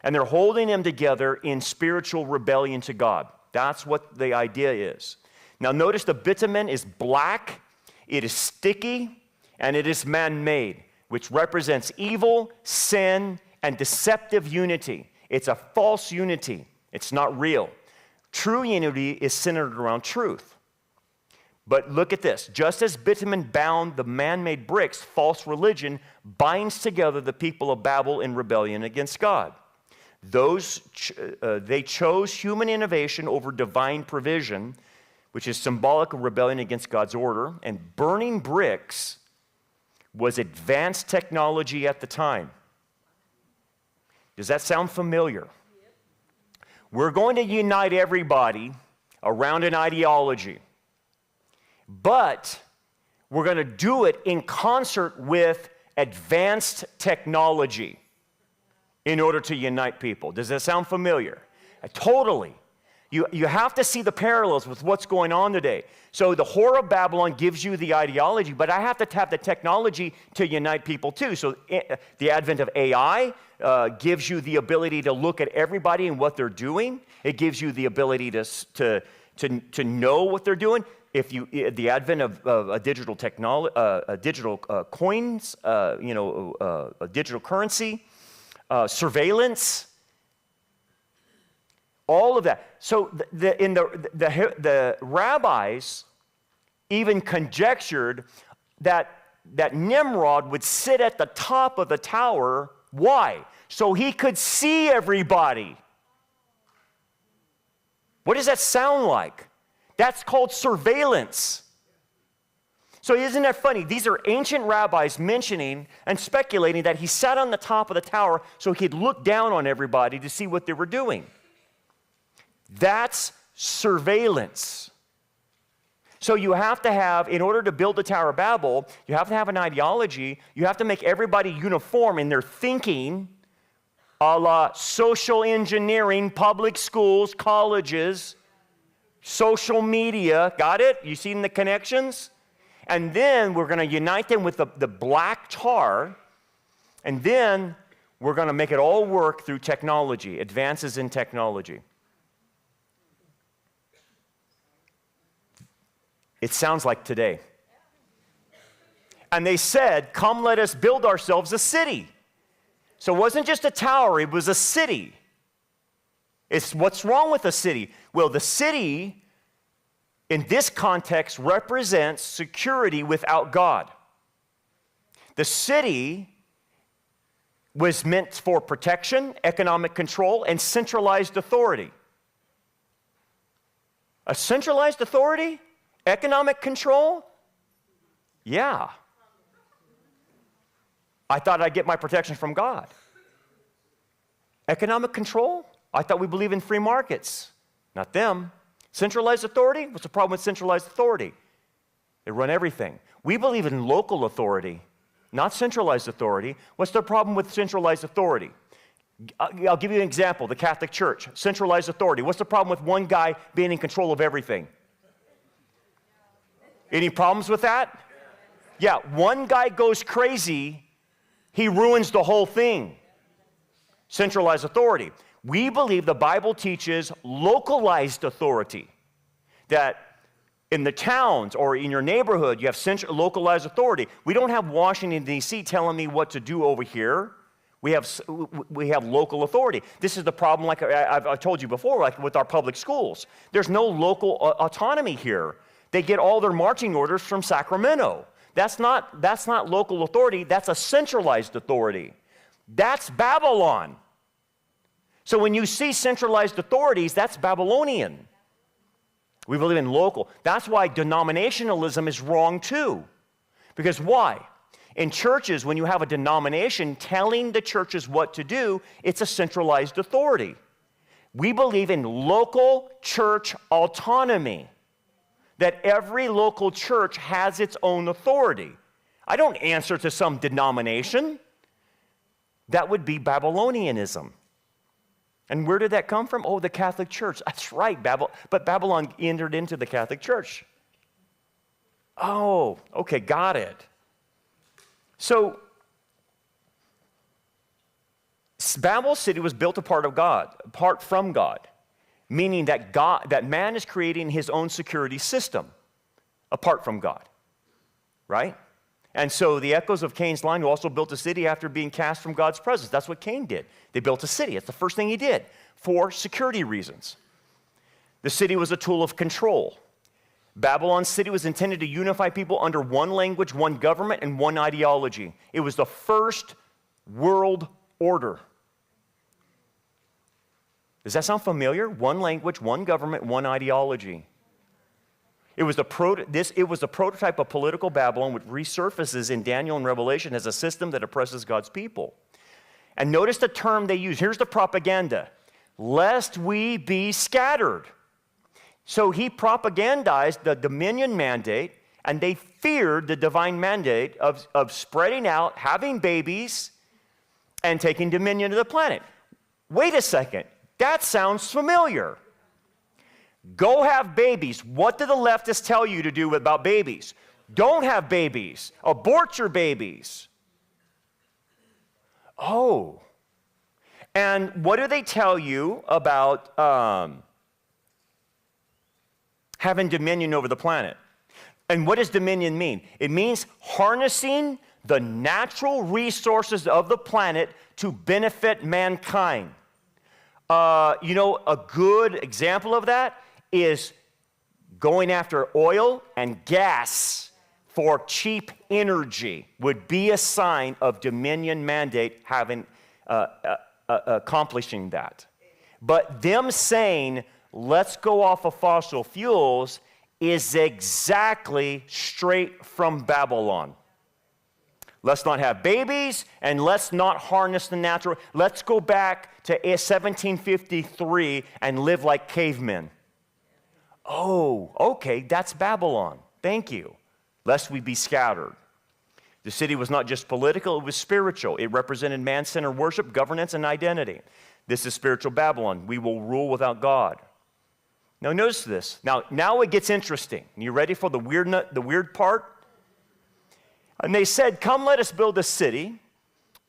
And they're holding them together in spiritual rebellion to God. That's what the idea is. Now notice the bitumen is black, it is sticky, and it is man-made, which represents evil, sin, and deceptive unity. It's a false unity. It's not real. True unity is centered around truth. But look at this. Just as bitumen bound the man-made bricks, false religion binds together the people of Babel in rebellion against God. They chose human innovation over divine provision, which is symbolic of rebellion against God's order. And burning bricks was advanced technology at the time. Does that sound familiar? We're going to unite everybody around an ideology. But we're going to do it in concert with advanced technology in order to unite people. Does that sound familiar? Totally. You have to see the parallels with what's going on today. So the Whore of Babylon gives you the ideology, but I have to have the technology to unite people too. So the advent of AI gives you the ability to look at everybody and what they're doing. It gives you the ability to know what they're doing. The advent of digital technology, digital coins, digital currency, surveillance, all of that. So the rabbis even conjectured that Nimrod would sit at the top of the tower. Why? So he could see everybody. What does that sound like? That's called surveillance. So isn't that funny? These are ancient rabbis mentioning and speculating that he sat on the top of the tower so he could look down on everybody to see what they were doing. That's surveillance. So you have to have, in order to build the Tower of Babel, you have to have an ideology. You have to make everybody uniform in their thinking, a la social engineering, public schools, colleges, social media. Got it? You seen the connections? And then we're going to unite them with the black tar, and then we're going to make it all work through technology, advances in technology. It sounds like today. And they said, come let us build ourselves a city. So it wasn't just a tower, it was a city. It's what's wrong with a city? Well, the city, in this context, represents security without God. The city was meant for protection, economic control, and centralized authority. A centralized authority? Economic control? Yeah. I thought I'd get my protection from God. Economic control? I thought we believe in free markets. Not them. Centralized authority? What's the problem with centralized authority? They run everything. We believe in local authority, not centralized authority. What's the problem with centralized authority? I'll give you an example. The Catholic Church, centralized authority. What's the problem with one guy being in control of everything? Any problems with that? Yeah, one guy goes crazy, he ruins the whole thing. Centralized authority. We believe the Bible teaches localized authority. That in the towns or in your neighborhood, you have localized authority. We don't have Washington, D.C. telling me what to do over here. We have local authority. This is the problem, like I've told you before, like with our public schools. There's no local autonomy here. They get all their marching orders from Sacramento. That's not local authority. That's a centralized authority. That's Babylon. So when you see centralized authorities, that's Babylonian. We believe in local. That's why denominationalism is wrong too. Because why? In churches, when you have a denomination telling the churches what to do, it's a centralized authority. We believe in local church autonomy, that every local church has its own authority. I don't answer to some denomination. That would be Babylonianism. And where did that come from? Oh, the Catholic Church. That's right, but Babylon entered into the Catholic Church. Oh, okay, got it. So, Babel City was built apart from God, meaning that man is creating his own security system apart from God, right? And so the echoes of Cain's line, who also built a city after being cast from God's presence. That's what Cain did. They built a city. It's the first thing he did for security reasons. The city was a tool of control. Babylon City was intended to unify people under one language, one government, and one ideology. It was the first world order. Does that sound familiar? One language, one government, one ideology. It was the prototype of political Babylon, which resurfaces in Daniel and Revelation as a system that oppresses God's people. And notice the term they use. Here's the propaganda. Lest we be scattered. So he propagandized the dominion mandate, and they feared the divine mandate of spreading out, having babies, and taking dominion of the planet. Wait a second. That sounds familiar. Go have babies. What do the leftists tell you to do about babies? Don't have babies. Abort your babies. Oh. And what do they tell you about having dominion over the planet? And what does dominion mean? It means harnessing the natural resources of the planet to benefit mankind. A good example of that is going after oil and gas for cheap energy would be a sign of dominion mandate having accomplishing that. But them saying, let's go off of fossil fuels is exactly straight from Babylon. Let's not have babies, and let's not harness the natural. Let's go back to 1753 and live like cavemen. Oh, okay, that's Babylon. Thank you. Lest we be scattered. The city was not just political, it was spiritual. It represented man-centered worship, governance, and identity. This is spiritual Babylon. We will rule without God. Now notice this. Now it gets interesting. You ready for the weird part? And they said, come let us build a city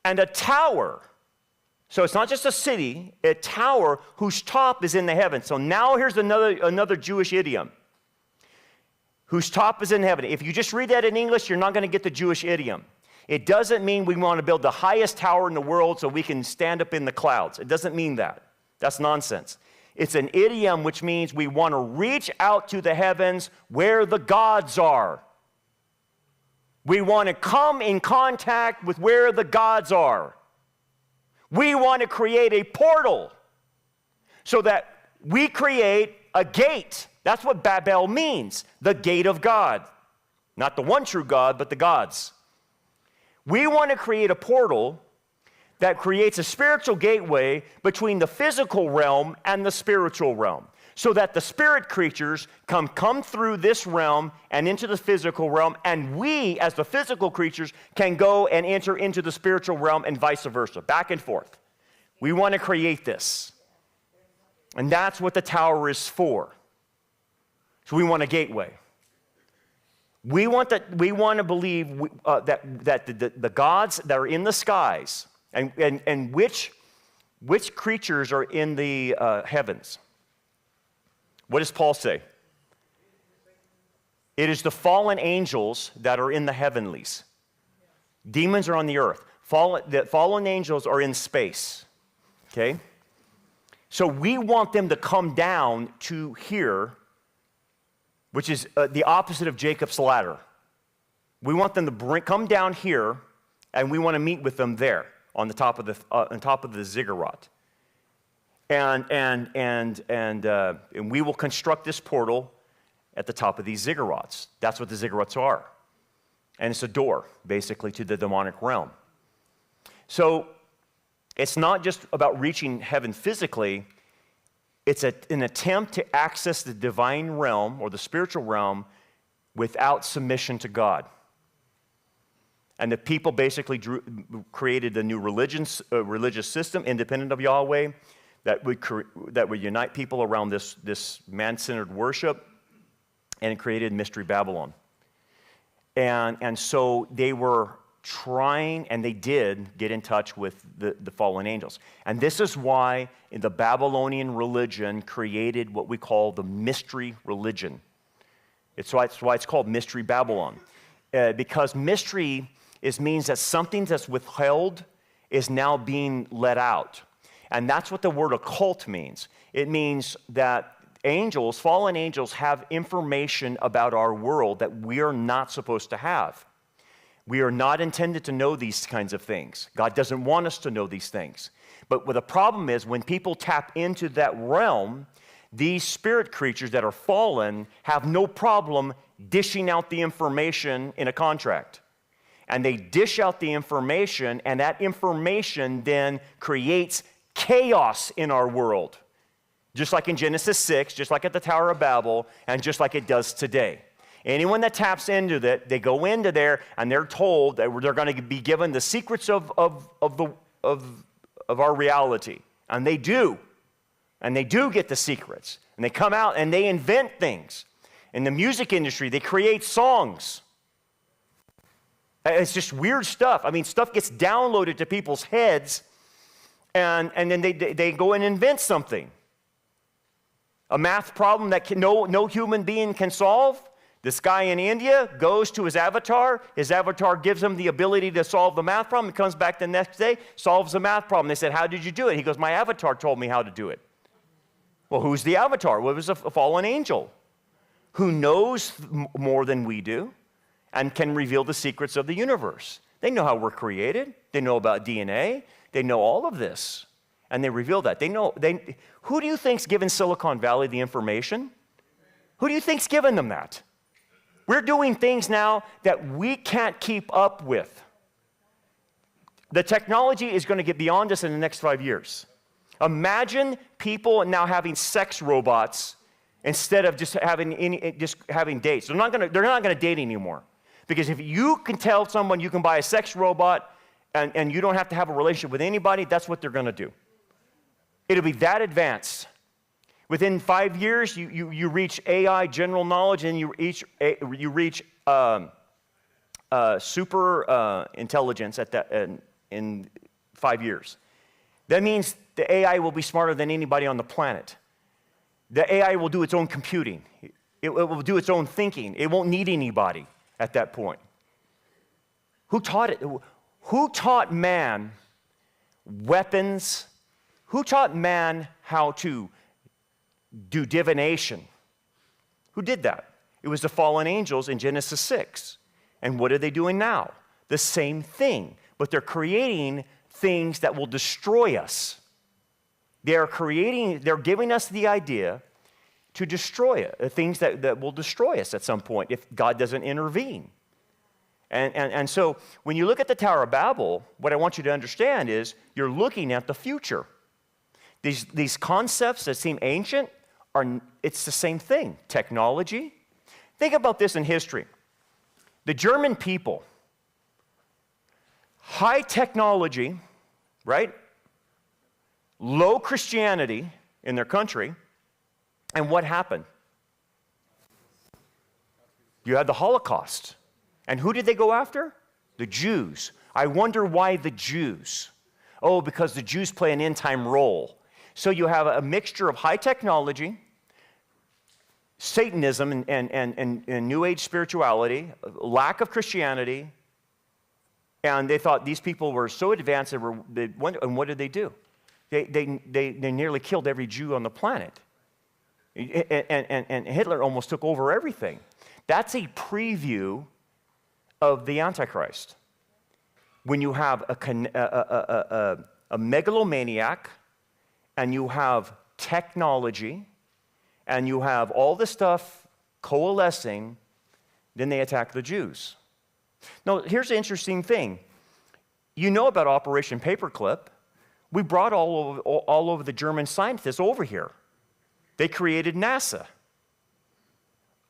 and a tower. So it's not just a city, a tower whose top is in the heavens. So now here's another Jewish idiom. whose top is in heaven. If you just read that in English, you're not going to get the Jewish idiom. It doesn't mean we want to build the highest tower in the world so we can stand up in the clouds. It doesn't mean that. That's nonsense. It's an idiom which means we want to reach out to the heavens where the gods are. We want to come in contact with where the gods are. We want to create a portal so that we create a gate. That's what Babel means, the gate of God. Not the one true God, but the gods. We want to create a portal that creates a spiritual gateway between the physical realm and the spiritual realm, so that the spirit creatures come through this realm and into the physical realm, and we, as the physical creatures, can go and enter into the spiritual realm and vice versa, back and forth. We want to create this. And that's what the tower is for. So we want a gateway. We want to believe that the gods that are in the skies, and which creatures are in the heavens. What does Paul say? It is the fallen angels that are in the heavenlies. Demons are on the earth. The fallen angels are in space. Okay? So we want them to come down to here, which is the opposite of Jacob's ladder. We want them to come down here, and we want to meet with them there on the top of the ziggurat. And we will construct this portal at the top of these ziggurats. That's what the ziggurats are. And it's a door, basically, to the demonic realm. So it's not just about reaching heaven physically. It's an attempt to access the divine realm or the spiritual realm without submission to God. And the people basically created a new religious system independent of Yahweh that would unite people around this man-centered worship, and it created Mystery Babylon. And so they were trying, and they did get in touch with the fallen angels. And this is why the Babylonian religion created what we call the mystery religion. It's why it's called Mystery Babylon. Because mystery means that something that's withheld is now being let out. And that's what the word occult means. It means that angels, fallen angels, have information about our world that we are not supposed to have. We are not intended to know these kinds of things. God doesn't want us to know these things. But what the problem is, when people tap into that realm, these spirit creatures that are fallen have no problem dishing out the information in a contract. And they dish out the information, and that information then creates chaos in our world. Just like in Genesis 6, just like at the Tower of Babel, and just like it does today. Anyone that taps into that, they go into there and they're told that they're going to be given the secrets of our reality. And they do. And they do get the secrets. And they come out and they invent things. In the music industry, they create songs. It's just weird stuff. I mean, stuff gets downloaded to people's heads, and then they go and invent something. A math problem that no human being can solve. This guy in India goes to his avatar gives him the ability to solve the math problem. He comes back the next day, solves the math problem. They said, how did you do it? He goes, my avatar told me how to do it. Well, who's the avatar? Well, it was a fallen angel who knows more than we do and can reveal the secrets of the universe. They know how we're created. They know about DNA. They know all of this. And they reveal that. Who do you think's given Silicon Valley the information? Who do you think's given them that? We're doing things now that we can't keep up with. The technology is going to get beyond us in the next 5 years. Imagine people now having sex robots instead of just having dates. They're not going to date anymore. Because if you can tell someone you can buy a sex robot and you don't have to have a relationship with anybody, that's what they're going to do. It'll be that advanced. Within 5 years, you reach AI general knowledge, and you reach super intelligence in 5 years. That means the AI will be smarter than anybody on the planet. The AI will do its own computing. It will do its own thinking. It won't need anybody at that point. Who taught it? Who taught man weapons? Who taught man how to do divination? Who did that? It was the fallen angels in Genesis 6. And what are they doing now? The same thing, but they're creating things that will destroy us. They're giving us the idea to destroy it, things that will destroy us at some point if God doesn't intervene. And so when you look at the Tower of Babel, what I want you to understand is you're looking at the future. These concepts that seem ancient, it's the same thing. Technology. Think about this in history. The German people, high technology, right? Low Christianity in their country. And what happened? You had the Holocaust. And who did they go after? The Jews. I wonder why the Jews. Oh, because the Jews play an end-time role. So you have a mixture of high technology, Satanism and New Age spirituality, lack of Christianity, and they thought these people were so advanced, and what did they do? They nearly killed every Jew on the planet. And Hitler almost took over everything. That's a preview of the Antichrist. When you have a megalomaniac, and you have technology, and you have all this stuff coalescing, then they attack the Jews. Now, here's the interesting thing. You know about Operation Paperclip. We brought all over the German scientists over here. They created NASA.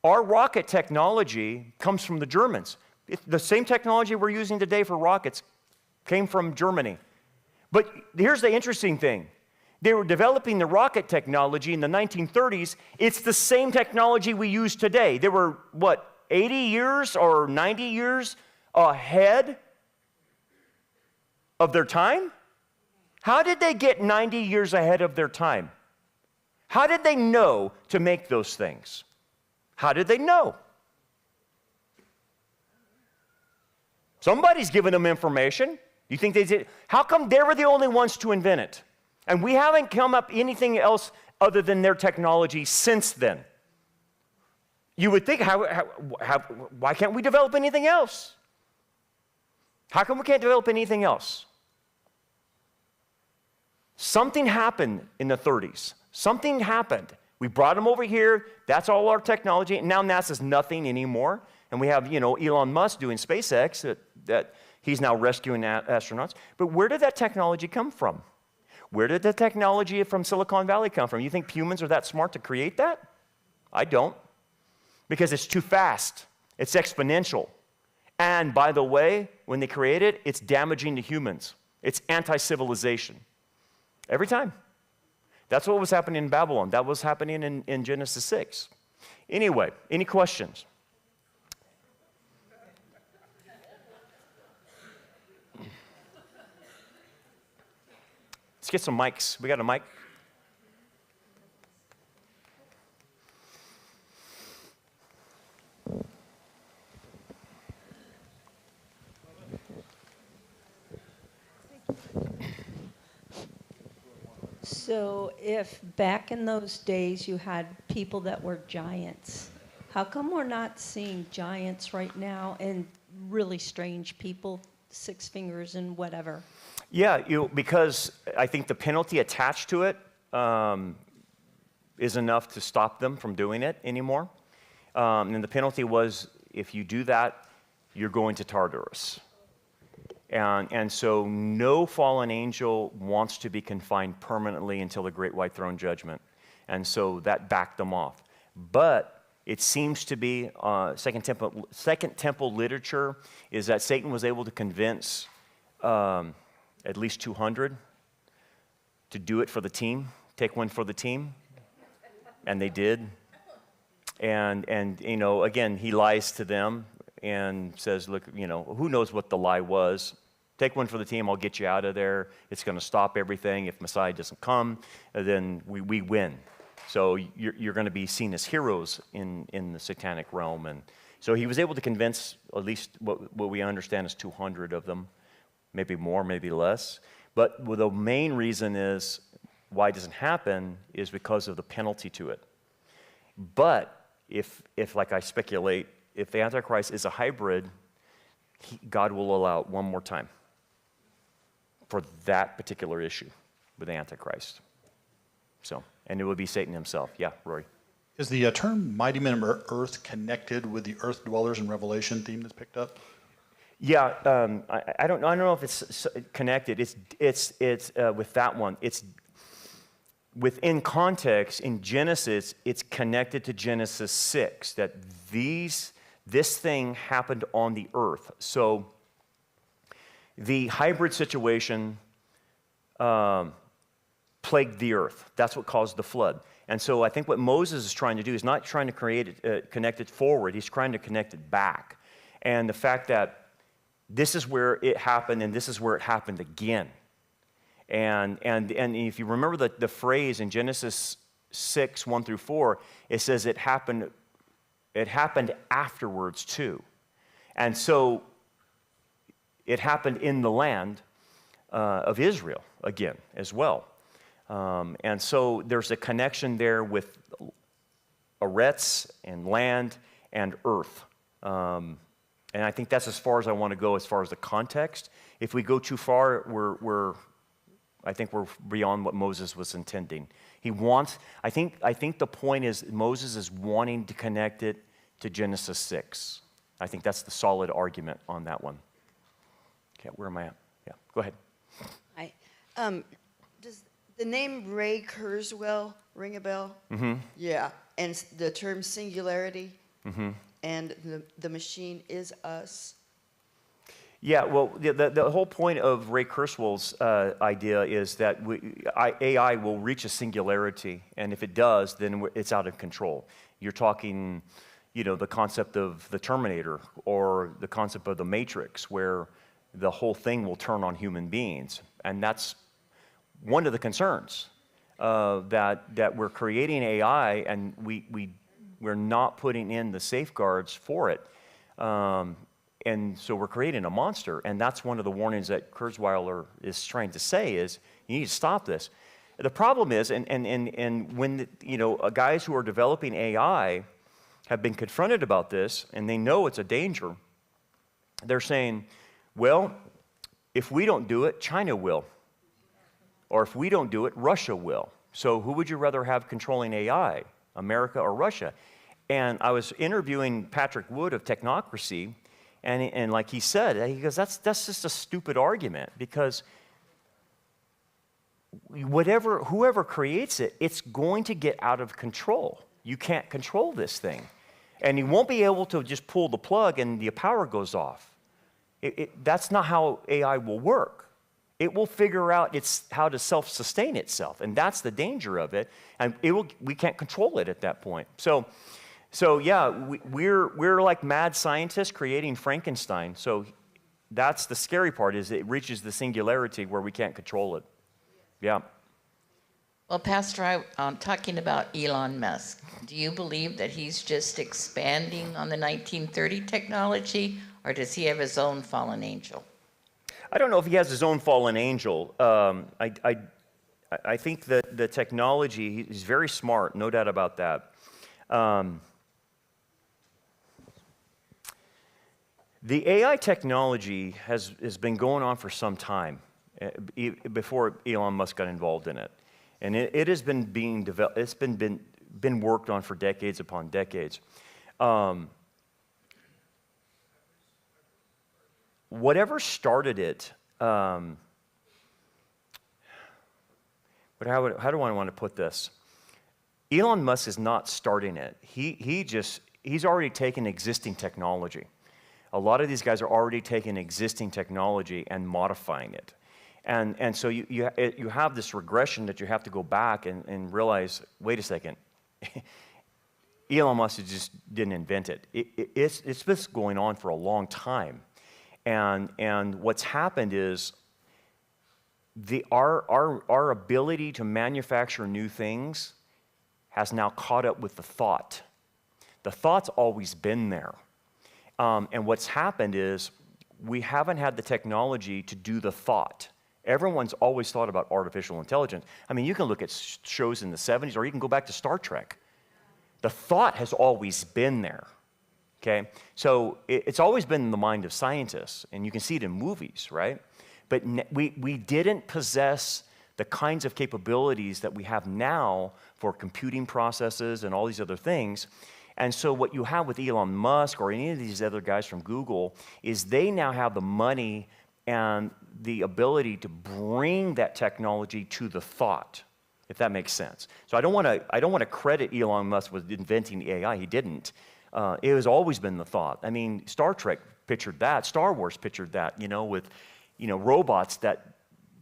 Our rocket technology comes from the Germans. The same technology we're using today for rockets came from Germany. But here's the interesting thing. They were developing the rocket technology in the 1930s. It's the same technology we use today. They were, 80 years or 90 years ahead of their time? How did they get 90 years ahead of their time? How did they know to make those things? How did they know? Somebody's given them information. You think they did? How come they were the only ones to invent it? And we haven't come up anything else other than their technology since then. You would think, why can't we develop anything else? How come we can't develop anything else? Something happened in the 30s. Something happened. We brought them over here. That's all our technology. And now NASA's nothing anymore. And we have, Elon Musk doing SpaceX that he's now rescuing astronauts. But where did that technology come from? Where did the technology from Silicon Valley come from? You think humans are that smart to create that? I don't. Because it's too fast. It's exponential. And by the way, when they create it, it's damaging to humans. It's anti-civilization. Every time. That's what was happening in Babylon. That was happening in Genesis 6. Anyway, any questions? Let's get some mics. We got a mic? So if back in those days you had people that were giants, how come we're not seeing giants right now and really strange people, 6 fingers and whatever? Yeah, because I think the penalty attached to it is enough to stop them from doing it anymore. And the penalty was, if you do that, you're going to Tartarus. And so no fallen angel wants to be confined permanently until the great white throne judgment. And so that backed them off. But it seems to be, Second Temple literature is that Satan was able to convince at least 200 to do it for the team, take one for the team. And they did. And again, he lies to them and says, look, who knows what the lie was. Take one for the team, I'll get you out of there. It's going to stop everything. If Messiah doesn't come, then we win. So you're going to be seen as heroes in the satanic realm. And so he was able to convince at least what we understand is 200 of them, maybe more, maybe less. But the main reason is why it doesn't happen is because of the penalty to it. But if like I speculate, if the Antichrist is a hybrid, God will allow it one more time for that particular issue with the Antichrist. So, and it would be Satan himself. Yeah, Rory. Is the term mighty men of Earth connected with the Earth dwellers in Revelation theme that's picked up? Yeah, I don't know if it's connected. It's with that one. It's within context in Genesis. It's connected to Genesis 6 that this thing happened on the earth. So the hybrid situation plagued the earth. That's what caused the flood. And so I think what Moses is trying to do is not trying to connect it forward. He's trying to connect it back. And the fact that this is where it happened and this is where it happened again. And if you remember the phrase in Genesis 6, 1 through 4, it says it happened afterwards too. And so it happened in the land of Israel again as well. And so there's a connection there with Eretz and land and earth. And I think that's as far as I want to go as far as the context. If we go too far, I think we're beyond what Moses was intending. I think the point is Moses is wanting to connect it to Genesis 6. I think that's the solid argument on that one. Okay, where am I at? Yeah, go ahead. Hi. Does the name Ray Kurzweil ring a bell? Mm-hmm. Yeah. And the term singularity Mm-hmm. and the machine is us. Yeah, well, the whole point of Ray Kurzweil's idea is that AI will reach a singularity, and if it does, then it's out of control. You're talking, the concept of the Terminator or the concept of the Matrix, where the whole thing will turn on human beings, and that's one of the concerns that we're creating AI, and we're not putting in the safeguards for it. And so we're creating a monster, and that's one of the warnings that Kurzweil is trying to say is, you need to stop this. The problem is, and when guys who are developing AI have been confronted about this, and they know it's a danger, they're saying, well, if we don't do it, China will. Or if we don't do it, Russia will. So who would you rather have controlling AI, America or Russia? And I was interviewing Patrick Wood of Technocracy, and like he said, he goes, that's just a stupid argument, because whoever creates it, it's going to get out of control. You can't control this thing. And you won't be able to just pull the plug and the power goes off. That's not how AI will work. It will figure out how to self-sustain itself, and that's the danger of it. And we can't control it at that point. So yeah, we're like mad scientists creating Frankenstein. So that's the scary part, is it reaches the singularity where we can't control it. Yeah. Well, Pastor, I'm talking about Elon Musk. Do you believe that he's just expanding on the 1930 technology, or does he have his own fallen angel? I don't know if he has his own fallen angel. I think that the technology, he's very smart, no doubt about that. The AI technology has been going on for some time, before Elon Musk got involved in it. And it has been being developed, it's been worked on for decades upon decades. Whatever started it, how do I want to put this? Elon Musk is not starting it. He's already taken existing technology. A lot of these guys are already taking existing technology and modifying it. And so you have this regression that you have to go back and realize, wait a second, Elon Musk just didn't invent it. It's been going on for a long time. And what's happened is our ability to manufacture new things has now caught up with the thought. The thought's always been there. And what's happened is we haven't had the technology to do the thought. Everyone's always thought about artificial intelligence. I mean, you can look at shows in the 70s, or you can go back to Star Trek. The thought has always been there, okay? So it's always been in the mind of scientists, and you can see it in movies, right? But we didn't possess the kinds of capabilities that we have now for computing processes and all these other things. And so what you have with Elon Musk or any of these other guys from Google is they now have the money and the ability to bring that technology to the thought, if that makes sense. So I don't want to credit Elon Musk with inventing the AI. He didn't. It has always been the thought. I mean, Star Trek pictured that. Star Wars pictured that, with, robots that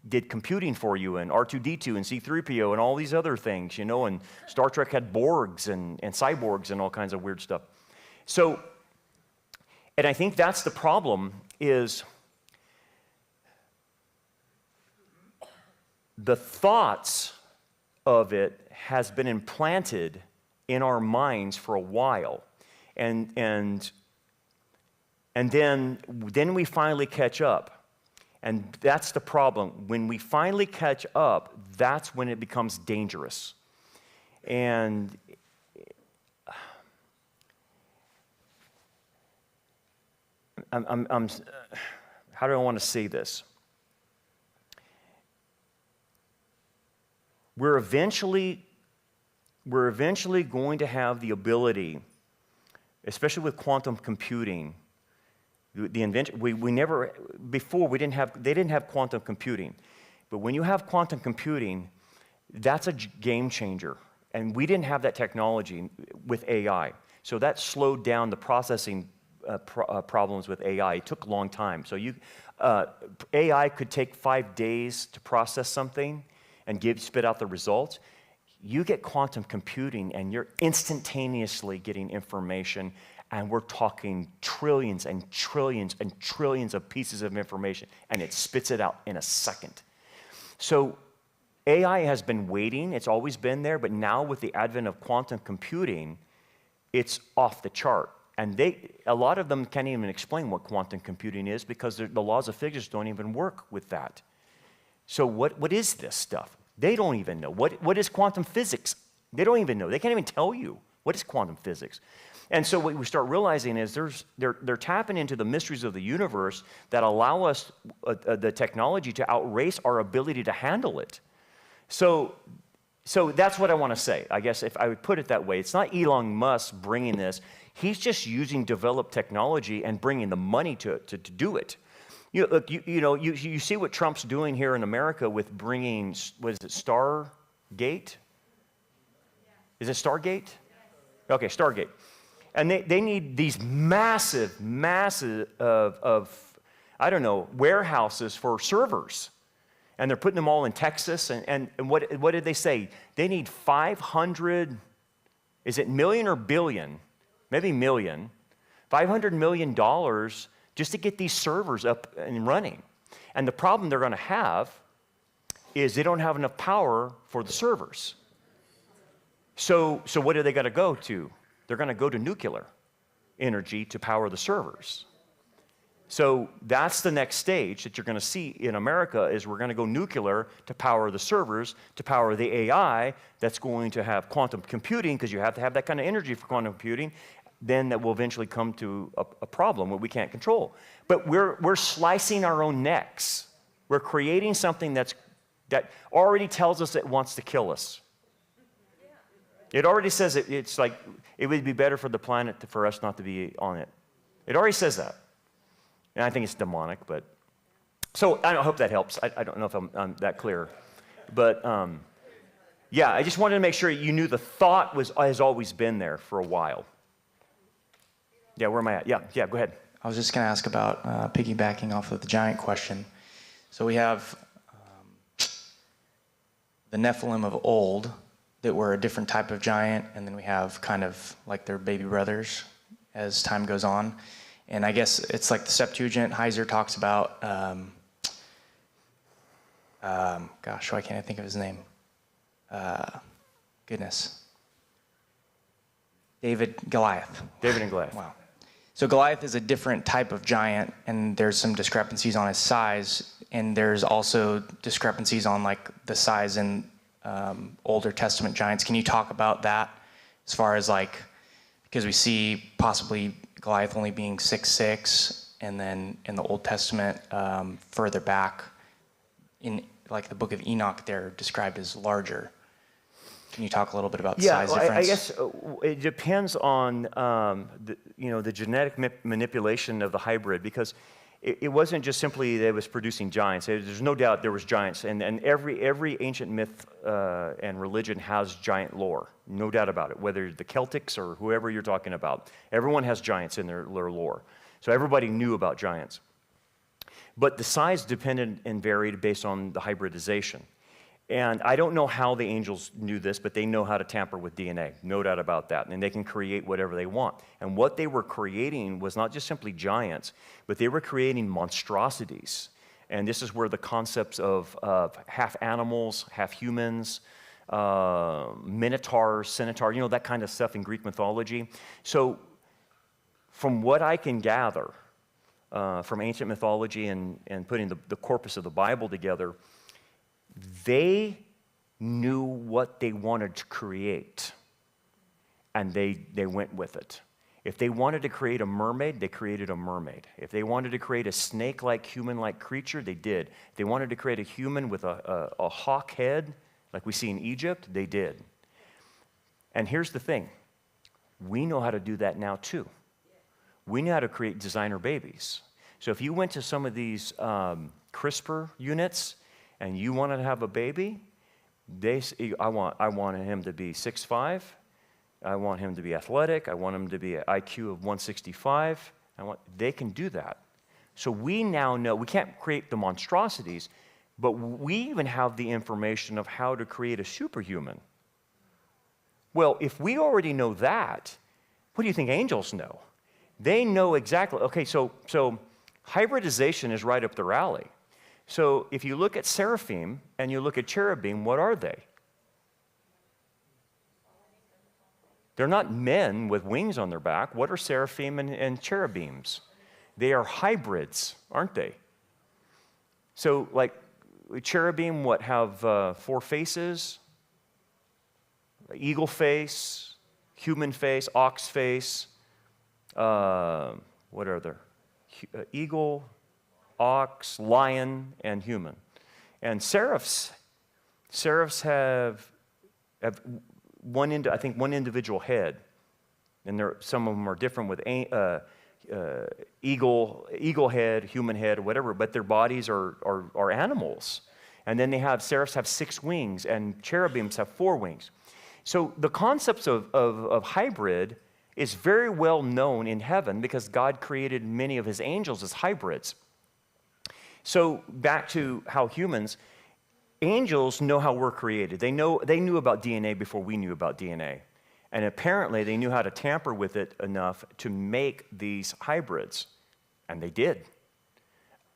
did computing for you, and R2-D2 and C-3PO and all these other things, and Star Trek had Borgs and cyborgs and all kinds of weird stuff. So, and I think that's the problem is the thoughts of it has been implanted in our minds for a while. And then we finally catch up. And that's the problem. When we finally catch up, that's when it becomes dangerous. And how do I want to say this? We're eventually going to have the ability, especially with quantum computing. The invention they didn't have quantum computing, but when you have quantum computing, that's a game changer. And we didn't have that technology with AI, so that slowed down the processing problems with AI. It took a long time. So AI could take 5 days to process something and spit out the results. You get quantum computing, and you're instantaneously getting information. And we're talking trillions and trillions and trillions of pieces of information, and it spits it out in a second. So AI has been waiting. It's always been there, but now with the advent of quantum computing, it's off the chart. And a lot of them can't even explain what quantum computing is because the laws of physics don't even work with that. So what is this stuff? They don't even know. What is quantum physics? They don't even know. They can't even tell you what is quantum physics. And so what we start realizing is they're tapping into the mysteries of the universe that allow us the technology to outrace our ability to handle it. So that's what I want to say. I guess if I would put it that way, it's not Elon Musk bringing this. He's just using developed technology and bringing the money to do it. You see what Trump's doing here in America with bringing, what is it, Stargate? Is it Stargate? Okay, Stargate. And they need these massive warehouses for servers. And they're putting them all in Texas. And what did they say? They need 500, is it million or billion? Maybe million. $500 million just to get these servers up and running. And the problem they're going to have is they don't have enough power for the servers. So what are they going to go to? They're going to go to nuclear energy to power the servers. So that's the next stage that you're going to see in America is we're going to go nuclear to power the servers, to power the AI that's going to have quantum computing, because you have to have that kind of energy for quantum computing. Then that will eventually come to a problem that we can't control. But we're slicing our own necks. We're creating something that already tells us it wants to kill us. It already says it's like it would be better for the planet for us not to be on it. It already says that. And I think it's demonic, but... So I hope that helps. I don't know if I'm that clear. But yeah, I just wanted to make sure you knew the thought has always been there for a while. Yeah, where am I at? Yeah, go ahead. I was just going to ask about piggybacking off of the giant question. So we have the Nephilim of old that were a different type of giant, and then we have kind of like their baby brothers as time goes on. And I guess it's like the Septuagint, Heiser talks about, gosh, why can't I think of his name? Goliath. David and Goliath. Wow. So Goliath is a different type of giant, and there's some discrepancies on his size, and there's also discrepancies on like the size in Older Testament giants. Can you talk about that as far as like, because we see possibly Goliath only being 6'6", and then in the Old Testament, further back in like the book of Enoch, they're described as larger. Can you talk a little bit about the size difference? I guess it depends on the genetic manipulation of the hybrid, because it wasn't just simply that it was producing giants. There's no doubt there was giants, and every ancient myth and religion has giant lore, no doubt about it. Whether the Celtics or whoever you're talking about, everyone has giants in their lore. So everybody knew about giants. But the size depended and varied based on the hybridization. And I don't know how the angels knew this, but they know how to tamper with DNA, no doubt about that. And they can create whatever they want. And what they were creating was not just simply giants, but they were creating monstrosities. And this is where the concepts of half animals, half humans, minotaurs, centaurs, that kind of stuff in Greek mythology. So from what I can gather from ancient mythology and putting the corpus of the Bible together, they knew what they wanted to create, and they went with it. If they wanted to create a mermaid, they created a mermaid. If they wanted to create a snake-like, human-like creature, they did. If they wanted to create a human with a hawk head, like we see in Egypt, they did. And here's the thing. We know how to do that now, too. We know how to create designer babies. So if you went to some of these CRISPR units, and you wanted to have a baby, I want him to be 6'5", I want him to be athletic, I want him to be an IQ of 165, they can do that. So we now know, we can't create the monstrosities, but we even have the information of how to create a superhuman. Well, if we already know that, what do you think angels know? They know exactly, okay, so hybridization is right up their alley. So if you look at seraphim and you look at cherubim, what are they? They're not men with wings on their back. What are seraphim and cherubims? They are hybrids, aren't they? So like cherubim, have 4 faces? Eagle face, human face, ox face. What are there? Eagle, ox, lion, and human. And seraphs have one individual head, and some of them are different with eagle head, human head, or whatever. But their bodies are animals. And then seraphs have 6 wings, and cherubims have 4 wings. So the concepts of hybrid is very well known in heaven because God created many of his angels as hybrids. So back to how angels know how we're created. They knew about DNA before we knew about DNA. And apparently they knew how to tamper with it enough to make these hybrids. And they did.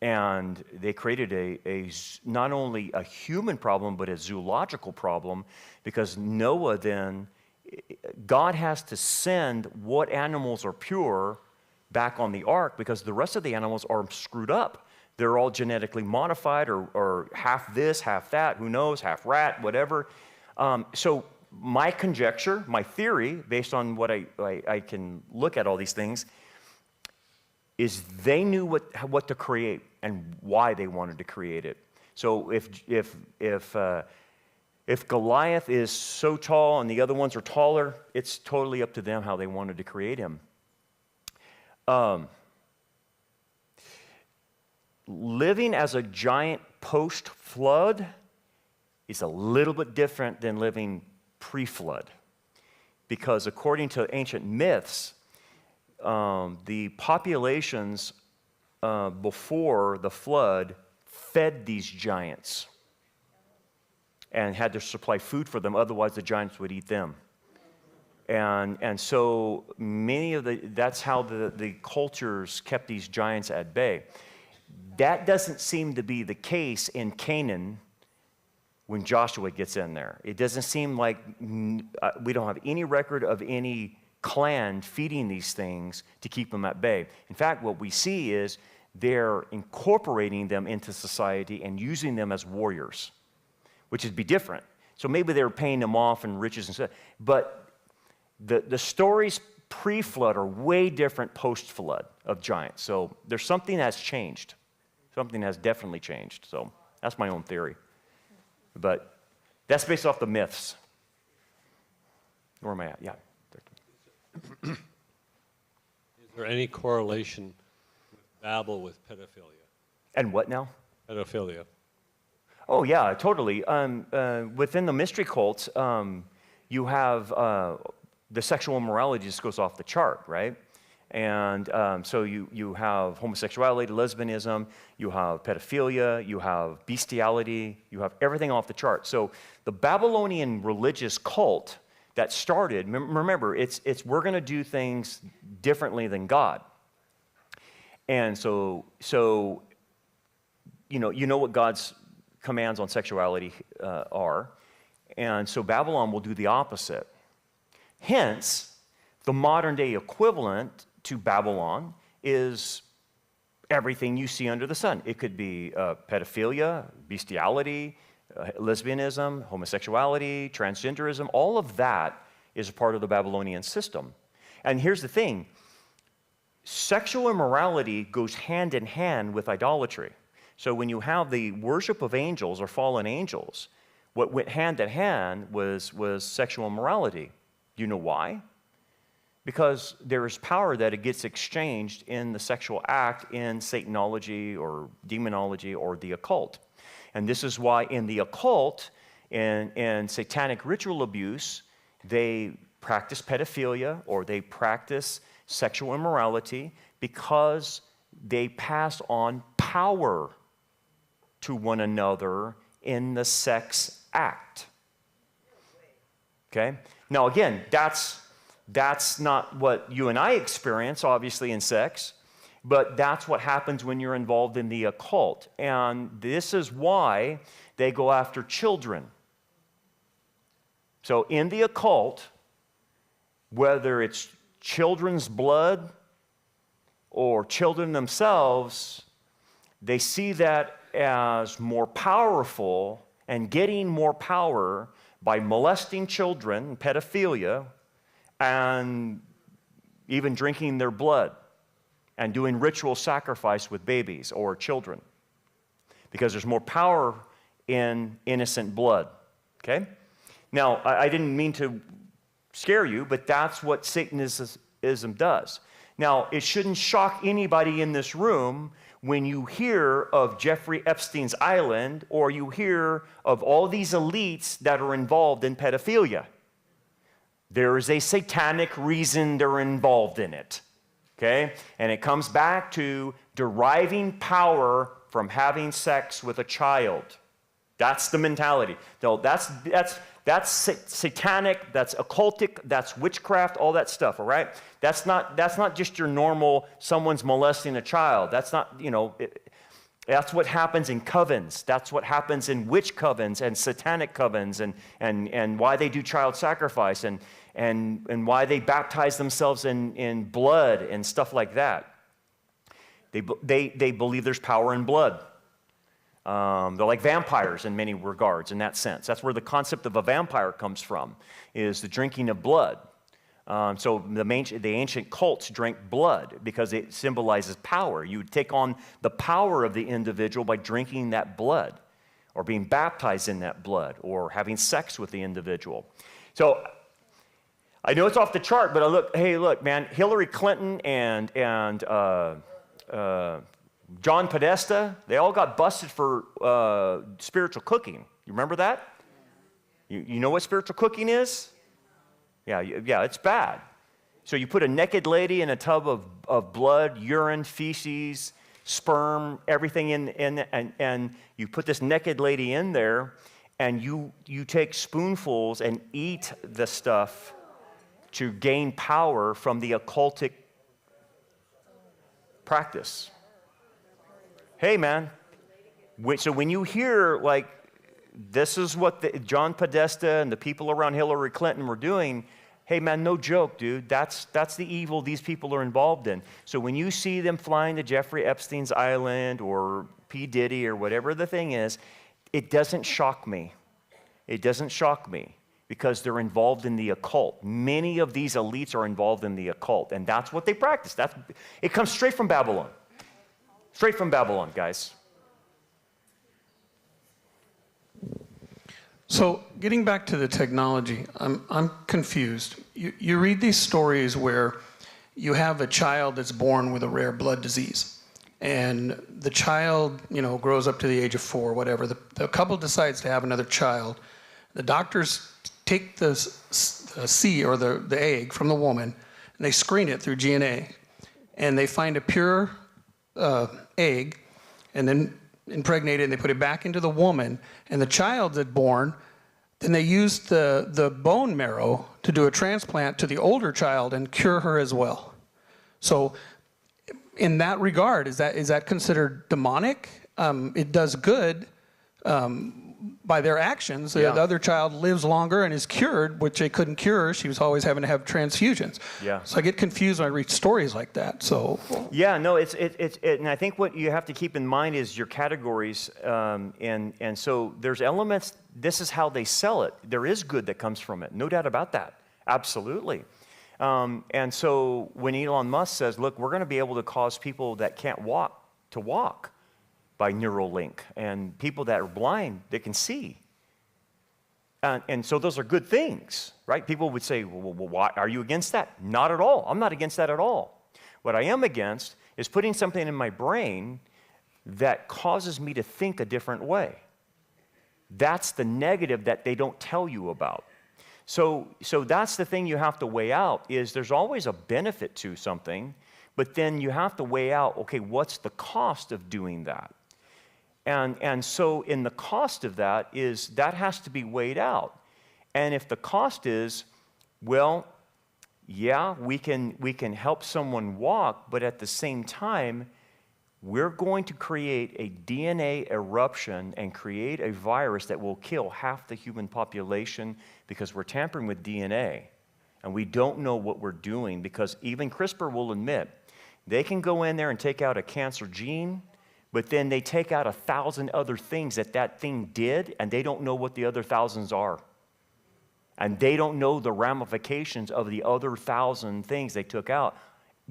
And they created not only a human problem, but a zoological problem, because Noah then, God has to send what animals are pure back on the ark because the rest of the animals are screwed up. They're all genetically modified or half this, half that, who knows, half rat, whatever. So my conjecture, my theory, based on what I can look at all these things, is they knew what to create and why they wanted to create it. So if Goliath is so tall and the other ones are taller, it's totally up to them how they wanted to create him. Living as a giant post-flood is a little bit different than living pre-flood, because according to ancient myths, the populations before the flood fed these giants and had to supply food for them, otherwise the giants would eat them. And so that's how the cultures kept these giants at bay. That doesn't seem to be the case in Canaan when Joshua gets in there. It doesn't seem like we don't have any record of any clan feeding these things to keep them at bay. In fact, what we see is they're incorporating them into society and using them as warriors, which would be different. So maybe they were paying them off in riches and stuff. But the stories pre-flood are way different post-flood of giants. So there's something that's changed. Something has definitely changed. So that's my own theory. But that's based off the myths. Where am I at? Yeah. Is there any correlation with Babel with pedophilia? And what now? Pedophilia. Oh, yeah, totally. Within the mystery cults, you have the sexual immorality just goes off the chart, right? And so you have homosexuality, lesbianism, you have pedophilia, you have bestiality, you have everything off the chart. So the Babylonian religious cult that started, remember, it's we're going to do things differently than God. And so you know what God's commands on sexuality are. And so Babylon will do the opposite. Hence, the modern day equivalent to Babylon is everything you see under the sun. It could be pedophilia, bestiality, lesbianism, homosexuality, transgenderism. All of that is a part of the Babylonian system. And here's the thing. Sexual immorality goes hand in hand with idolatry. So when you have the worship of angels or fallen angels, what went hand in hand was sexual immorality. Do you know why? Because there is power that it gets exchanged in the sexual act in Satanology or demonology or the occult. And this is why in the occult and satanic ritual abuse, they practice pedophilia or they practice sexual immorality because they pass on power to one another in the sex act. Okay? Now again, that's not what you and I experience, obviously, in sex, but that's what happens when you're involved in the occult. And this is why they go after children. So in the occult, whether it's children's blood or children themselves, they see that as more powerful and getting more power by molesting children, pedophilia, and even drinking their blood and doing ritual sacrifice with babies or children, because there's more power in innocent blood, okay? Now, I didn't mean to scare you, but that's what Satanism does. Now, it shouldn't shock anybody in this room when you hear of Jeffrey Epstein's island or you hear of all these elites that are involved in pedophilia. There is a satanic reason they're involved in it, okay? And it comes back to deriving power from having sex with a child. That's the mentality. So that's satanic, that's occultic, that's witchcraft, all that stuff, all right? That's not just your normal, someone's molesting a child. That's not, that's what happens in covens. That's what happens in witch covens and satanic covens and why they do child sacrifice and why they baptize themselves in blood and stuff like that. They believe there's power in blood. They're like vampires in many regards in that sense. That's where the concept of a vampire comes from, is the drinking of blood. So the ancient cults drank blood because it symbolizes power. You would take on the power of the individual by drinking that blood or being baptized in that blood or having sex with the individual. So I know it's off the chart, but look, man, Hillary Clinton and John Podesta, they all got busted for spiritual cooking. You remember that? You know what spiritual cooking is? Yeah, it's bad. So you put a naked lady in a tub of blood, urine, feces, sperm, everything in and you put this naked lady in there, and you take spoonfuls and eat the stuff to gain power from the occultic practice. Hey, man. So when you hear, this is what John Podesta and the people around Hillary Clinton were doing, Hey man, no joke, dude. That's the evil these people are involved in. So when you see them flying to Jeffrey Epstein's island or P. Diddy or whatever the thing is, it doesn't shock me. It doesn't shock me because they're involved in the occult. Many of these elites are involved in the occult, and that's what they practice. It comes straight from Babylon. Straight from Babylon, guys. So getting back to the technology, I'm confused. You read these stories where you have a child that's born with a rare blood disease, and the child, grows up to the age of 4, whatever. The couple decides to have another child. The doctors take the seed or the egg from the woman, and they screen it through DNA, and they find a pure egg, and then impregnate it, and they put it back into the woman, and the child that's born, then they use the bone marrow to do a transplant to the older child and cure her as well. So in that regard, is that considered demonic? It does good by their actions. Yeah. The other child lives longer and is cured, which they couldn't cure her. She was always having to have transfusions. Yeah. So I get confused when I read stories like that. So yeah, no, and I think what you have to keep in mind is your categories, and so there's elements. This is how they sell it. There is good that comes from it, no doubt about that. Absolutely. And so when Elon Musk says, "Look, we're going to be able to cause people that can't walk to walk by Neuralink, and people that are blind that can see." And so those are good things, right? People would say, well, why are you against that? Not at all. I'm not against that at all. What I am against is putting something in my brain that causes me to think a different way. That's the negative that they don't tell you about. So that's the thing you have to weigh out, is there's always a benefit to something, but then you have to weigh out, okay, what's the cost of doing that? And so in the cost of that has to be weighed out. And if the cost is, well, yeah, we can help someone walk, but at the same time, we're going to create a DNA eruption and create a virus that will kill half the human population because we're tampering with DNA. And we don't know what we're doing, because even CRISPR will admit they can go in there and take out a cancer gene, but then they take out 1,000 other things that thing did, and they don't know what the other thousands are. And they don't know the ramifications of the other 1,000 things they took out.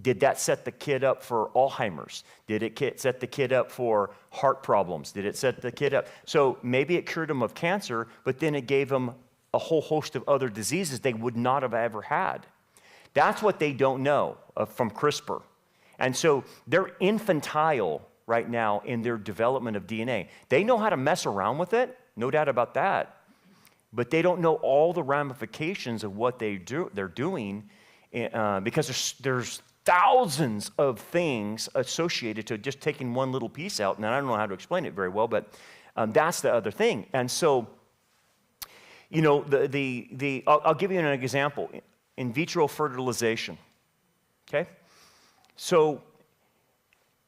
Did that set the kid up for Alzheimer's? Did it set the kid up for heart problems? Did it set the kid up? So maybe it cured him of cancer, but then it gave him a whole host of other diseases they would not have ever had. That's what they don't know from CRISPR. And so they're infantile right now in their development of DNA. They know how to mess around with it, no doubt about that, but they don't know all the ramifications of what they're doing, because there's thousands of things associated to just taking one little piece out, and I don't know how to explain it very well, but that's the other thing. And so, I'll give you an example. In vitro fertilization, okay? So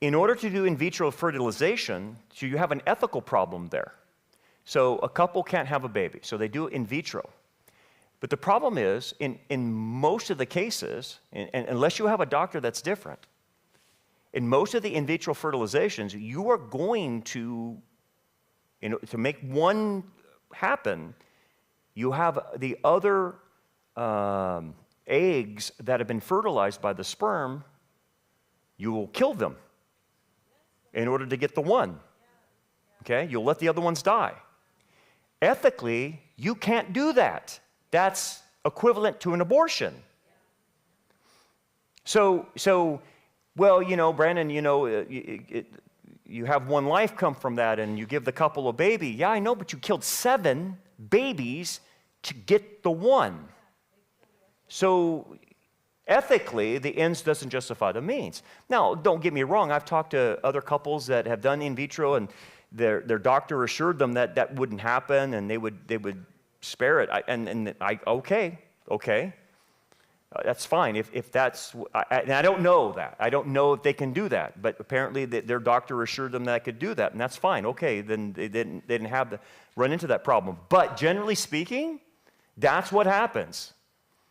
in order to do in vitro fertilization, so you have an ethical problem there. So a couple can't have a baby, so they do it in vitro. But the problem is, in most of the cases, and unless you have a doctor that's different, in most of the in vitro fertilizations, you are going to make one happen, you have the other eggs that have been fertilized by the sperm, you will kill them in order to get the one. Okay? You'll let the other ones die. Ethically, you can't do that. That's equivalent to an abortion. So, well, Brandon, you have one life come from that, and you give the couple a baby. Yeah, I know, but you killed 7 babies to get the one. So ethically, the ends doesn't justify the means. Now, don't get me wrong. I've talked to other couples that have done in vitro, and their doctor assured them that wouldn't happen, and they would spare it. Okay, that's fine. If that's, and I don't know that. I don't know if they can do that, but apparently their doctor assured them that I could do that, and that's fine. Okay, then they didn't have to run into that problem. But generally speaking, that's what happens.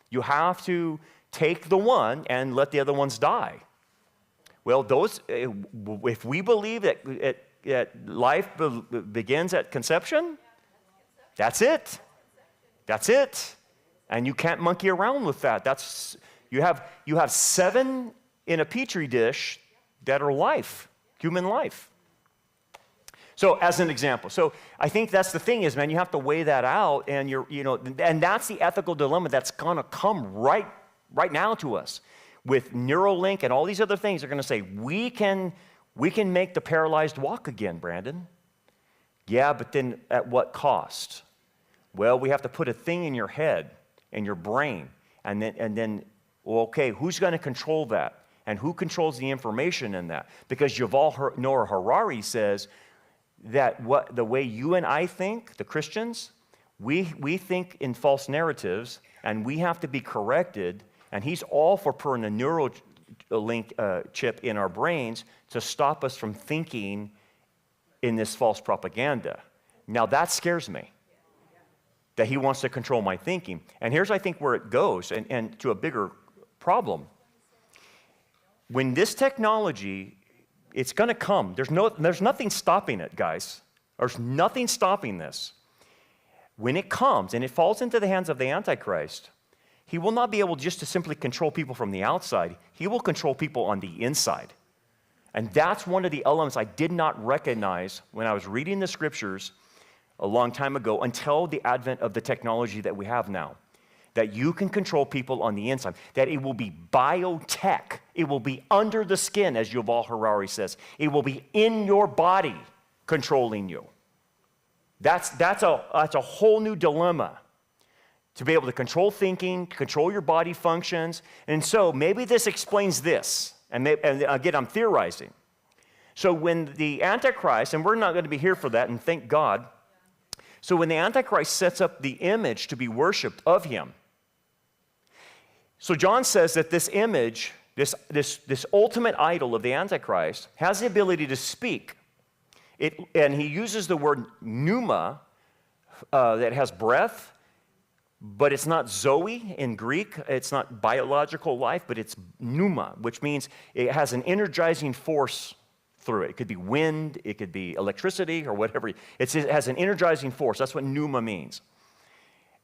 You have to take the one and let the other ones die. Well, if we believe that life begins at conception, that's it. That's it. And you can't monkey around with that. You have 7 in a petri dish that are life, human life. So as an example, so I think that's the thing is, man, you have to weigh that out, and and that's the ethical dilemma that's gonna come right now to us. With Neuralink and all these other things, they're gonna say, we can make the paralyzed walk again, Brandon. Yeah, but then at what cost? Well, we have to put a thing in your head, in your brain, and then well, okay, who's gonna control that? And who controls the information in that? Because Yuval Noah Harari says that the way you and I think, the Christians, we think in false narratives, and we have to be corrected, and he's all for putting a Neuralink chip in our brains to stop us from thinking in this false propaganda. Now that scares me, that he wants to control my thinking. And here's, I think, where it goes, and to a bigger problem. When this technology, it's going to come. There's nothing stopping it, guys. There's nothing stopping this. When it comes and it falls into the hands of the Antichrist, he will not be able just to simply control people from the outside. He will control people on the inside. And that's one of the elements I did not recognize when I was reading the scriptures a long time ago until the advent of the technology that we have now. That you can control people on the inside, that it will be biotech. It will be under the skin, as Yuval Harari says. It will be in your body controlling you. That's a whole new dilemma, to be able to control thinking, control your body functions. And so maybe this explains this. And again, I'm theorizing. So when the Antichrist, and we're not going to be here for that, and thank God. So when the Antichrist sets up the image to be worshiped of him, so John says that this image, this ultimate idol of the Antichrist, has the ability to speak. And he uses the word pneuma, that has breath, but it's not zoe in Greek. It's not biological life, but it's pneuma, which means it has an energizing force through it. It could be wind, it could be electricity, or whatever. It has an energizing force. That's what pneuma means.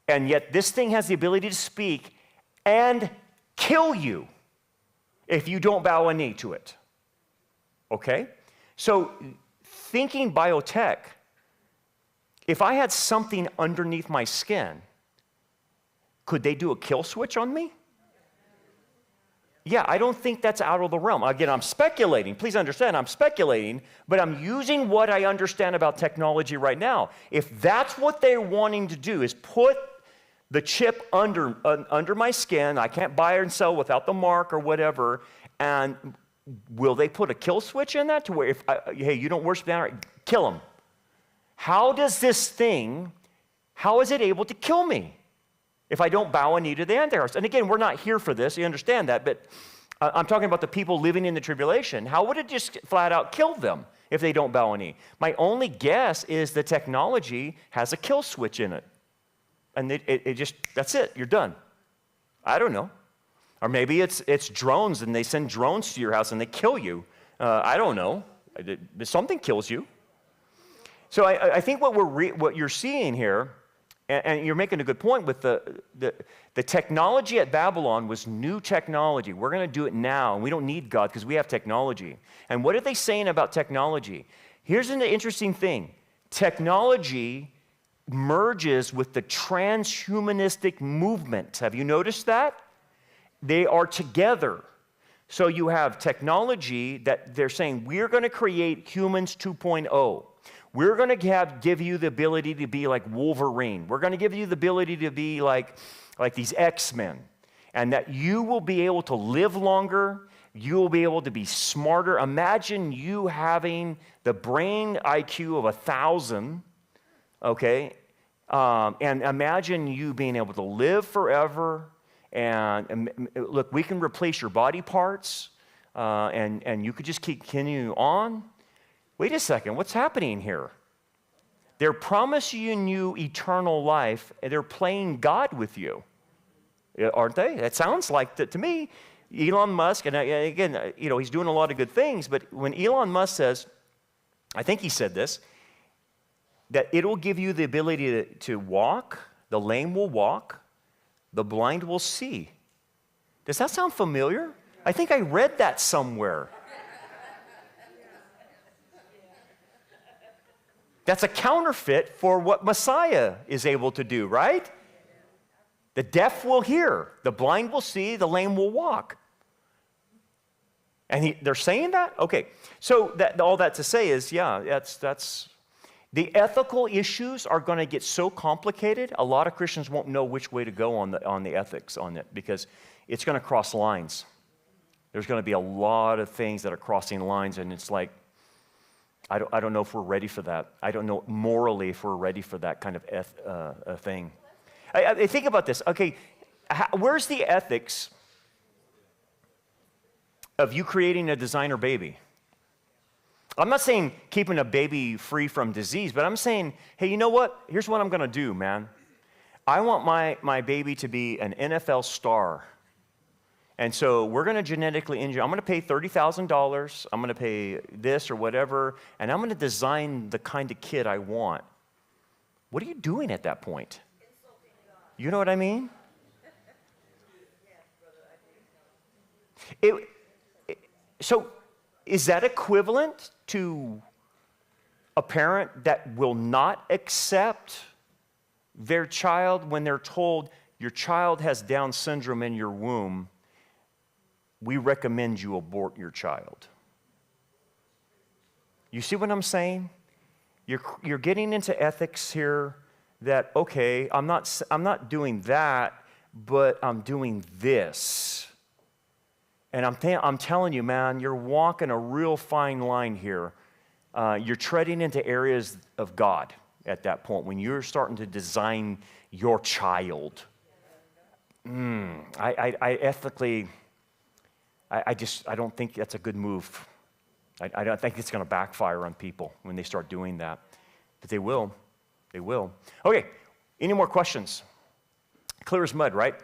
And yet this thing has the ability to speak and kill you if you don't bow a knee to it. Okay? So thinking biotech, if I had something underneath my skin, could they do a kill switch on me? Yeah, I don't think that's out of the realm. Again, I'm speculating. Please understand, I'm speculating, but I'm using what I understand about technology right now. If that's what they're wanting to do, is put the chip under my skin, I can't buy and sell without the mark or whatever, and will they put a kill switch in that to where hey, you don't worship that, kill them? How does this thing, how is it able to kill me if I don't bow a knee to the Antichrist? And again, we're not here for this, you understand that, but I'm talking about the people living in the tribulation. How would it just flat out kill them if they don't bow a knee? My only guess is the technology has a kill switch in it. And it just, that's it, you're done. I don't know. Or maybe it's drones and they send drones to your house and they kill you. I don't know. Something kills you. So I think what you're seeing here, and you're making a good point with the technology at Babylon was new technology. We're going to do it now, and we don't need God because we have technology. And what are they saying about technology? Here's an interesting thing. Technology merges with the transhumanistic movement. Have you noticed that? They are together. So you have technology that they're saying, we're going to create humans 2.0. We're going to give you the ability to be like Wolverine. We're going to give you the ability to be like these X-Men. And that you will be able to live longer. You will be able to be smarter. Imagine you having the brain IQ of 1,000, okay? And imagine you being able to live forever. And look, we can replace your body parts, and you could just continue on. Wait a second, what's happening here? They're promising you eternal life, and they're playing God with you. aren't they? It sounds like that to me. Elon Musk, and again, he's doing a lot of good things, but when Elon Musk says, I think he said this, that it'll give you the ability to walk, the lame will walk, the blind will see. Does that sound familiar? I think I read that somewhere. That's a counterfeit for what Messiah is able to do, right? The deaf will hear, the blind will see, the lame will walk. And they're saying that? Okay. So all that to say is, that's the ethical issues are going to get so complicated, a lot of Christians won't know which way to go on the ethics on it, because it's going to cross lines. There's going to be a lot of things that are crossing lines, and it's like, I don't know if we're ready for that. I don't know morally if we're ready for that kind of thing. I think about this. Okay, where's the ethics of you creating a designer baby? I'm not saying keeping a baby free from disease, but I'm saying, hey, you know what? Here's what I'm going to do, man. I want my baby to be an NFL star. And so we're going to genetically engineer. I'm going to pay $30,000. I'm going to pay this or whatever, and I'm going to design the kind of kid I want. What are you doing at that point? You know what I mean? So is that equivalent to a parent that will not accept their child when they're told, your child has Down syndrome in your womb, we recommend you abort your child? You see what I'm saying? You're getting into ethics here that, okay, I'm not doing that, but I'm doing this. And I'm telling you, man, you're walking a real fine line here. You're treading into areas of God at that point when you're starting to design your child. I ethically, I don't think that's a good move. I don't think it's going to backfire on people when they start doing that. But they will. They will. Okay, any more questions? Clear as mud, right?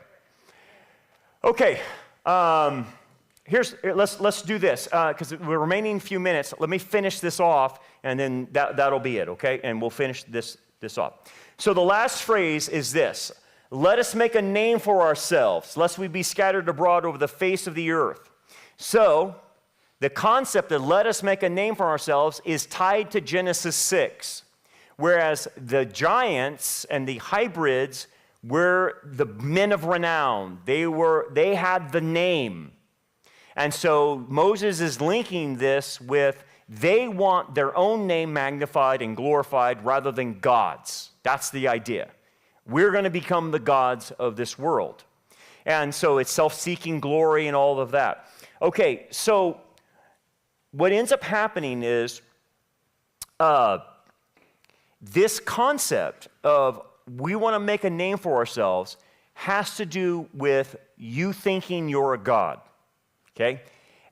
Okay, let's do this, because we're remaining a few minutes. Let me finish this off, and then that'll be it, okay? And we'll finish this off. So the last phrase is this: let us make a name for ourselves, lest we be scattered abroad over the face of the earth. So the concept of let us make a name for ourselves is tied to Genesis 6, whereas the giants and the hybrids were the men of renown. They had the name. And so Moses is linking this with they want their own name magnified and glorified rather than God's. That's the idea. We're going to become the gods of this world. And so it's self-seeking glory and all of that. Okay, so what ends up happening is this concept of we want to make a name for ourselves has to do with you thinking you're a god. Okay?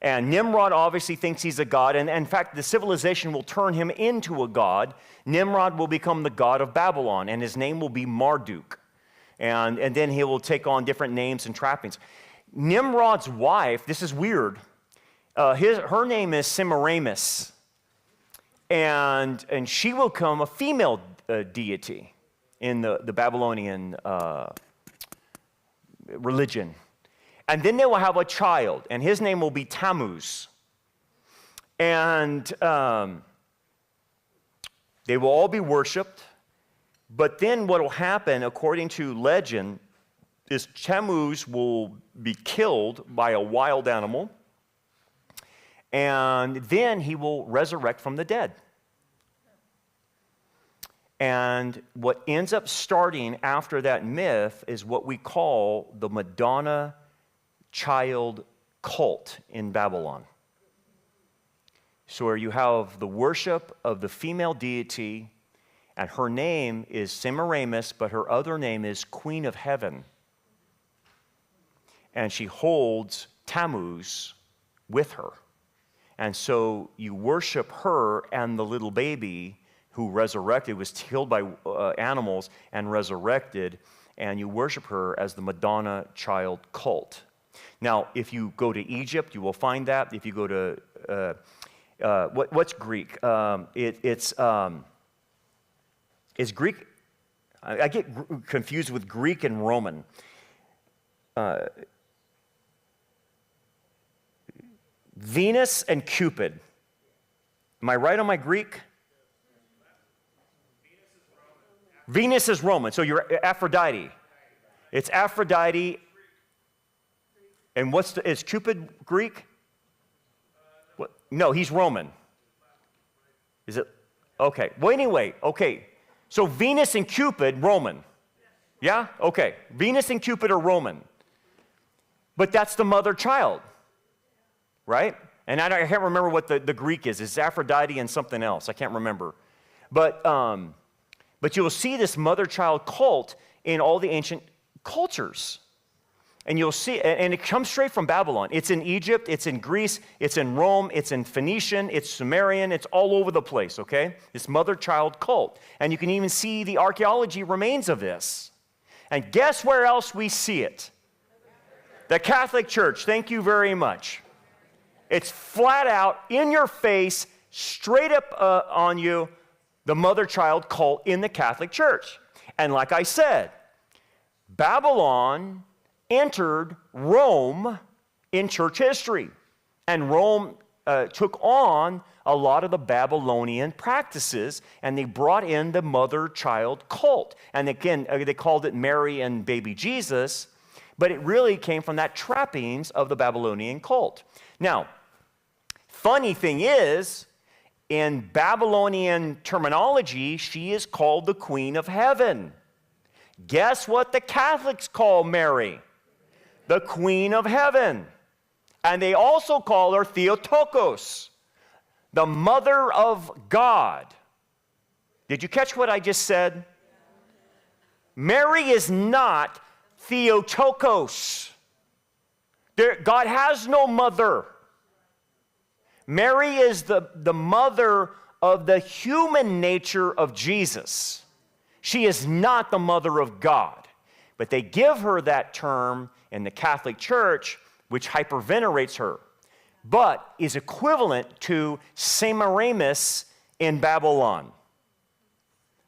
And Nimrod obviously thinks he's a god, and in fact, the civilization will turn him into a god. Nimrod will become the god of Babylon, and his name will be Marduk. And then he will take on different names and trappings. Nimrod's wife, this is weird, her name is Semiramis, and she will become a female deity in the Babylonian religion. And then they will have a child, and his name will be Tammuz. And they will all be worshipped. But then what will happen, according to legend, is Tammuz will be killed by a wild animal, and then he will resurrect from the dead. And what ends up starting after that myth is what we call the Madonna child cult in Babylon. So where you have the worship of the female deity, and her name is Semiramis, but her other name is Queen of Heaven. And she holds Tammuz with her. And so you worship her and the little baby who resurrected, was killed by animals and resurrected, and you worship her as the Madonna child cult. Now, if you go to Egypt, you will find that. If you go to, what's Greek? It's Greek. I get confused with Greek and Roman. Venus and Cupid. Am I right on my Greek? Venus is Roman, so you're Aphrodite. It's Aphrodite. And is Cupid Greek? What? No, he's Roman. Is it? Okay. Well, anyway, okay. So Venus and Cupid, Roman. Yeah? Okay. Venus and Cupid are Roman. But that's the mother child, right? And I can't remember what the Greek is. It's Aphrodite and something else. I can't remember. But you will see this mother-child cult in all the ancient cultures. And you'll see, and it comes straight from Babylon. It's in Egypt, it's in Greece, it's in Rome, it's in Phoenician, it's Sumerian, it's all over the place, okay? This mother-child cult. And you can even see the archaeology remains of this. And guess where else we see it? The Catholic Church. Thank you very much. It's flat out, in your face, straight up on you, the mother-child cult in the Catholic Church. And like I said, Babylon entered Rome in church history. And Rome took on a lot of the Babylonian practices, and they brought in the mother-child cult. And again, they called it Mary and baby Jesus, but it really came from that trappings of the Babylonian cult. Now, funny thing is, in Babylonian terminology, she is called the Queen of Heaven. Guess what the Catholics call Mary? The Queen of Heaven. And they also call her Theotokos, the Mother of God. Did you catch what I just said? Mary is not Theotokos. God has no mother. Mary is the mother of the human nature of Jesus. She is not the mother of God. But they give her that term in the Catholic Church, which hypervenerates her, but is equivalent to Semiramis in Babylon.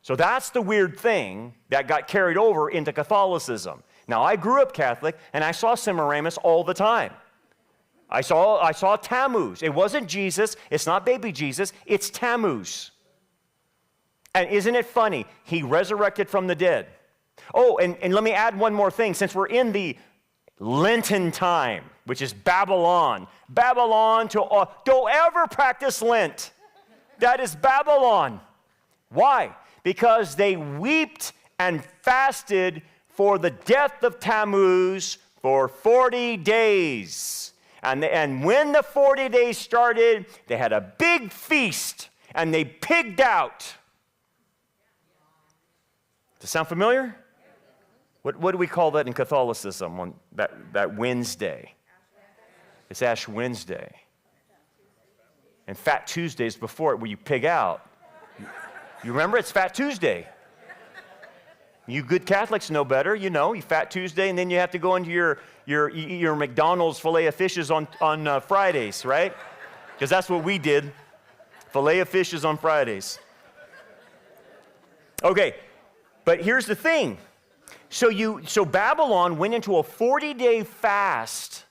So that's the weird thing that got carried over into Catholicism. Now, I grew up Catholic, and I saw Semiramis all the time. I saw Tammuz. It wasn't Jesus. It's not baby Jesus. It's Tammuz. And isn't it funny? He resurrected from the dead. Oh, and let me add one more thing. Since we're in the Lenten time, which is Babylon. Babylon, don't ever practice Lent. That is Babylon. Why? Because they wept and fasted for the death of Tammuz for 40 days. And when the 40 days started, they had a big feast, and they pigged out. Does that sound familiar? What do we call that in Catholicism on that Wednesday? It's Ash Wednesday. And Fat Tuesday is before it, where you pig out. You remember? It's Fat Tuesday. You good Catholics know better. You know, you Fat Tuesday, and then you have to go into your McDonald's filet of fishes on Fridays, right? Because that's what we did. Filet of fishes on Fridays. Okay, but here's the thing. So Babylon went into a 40-day fast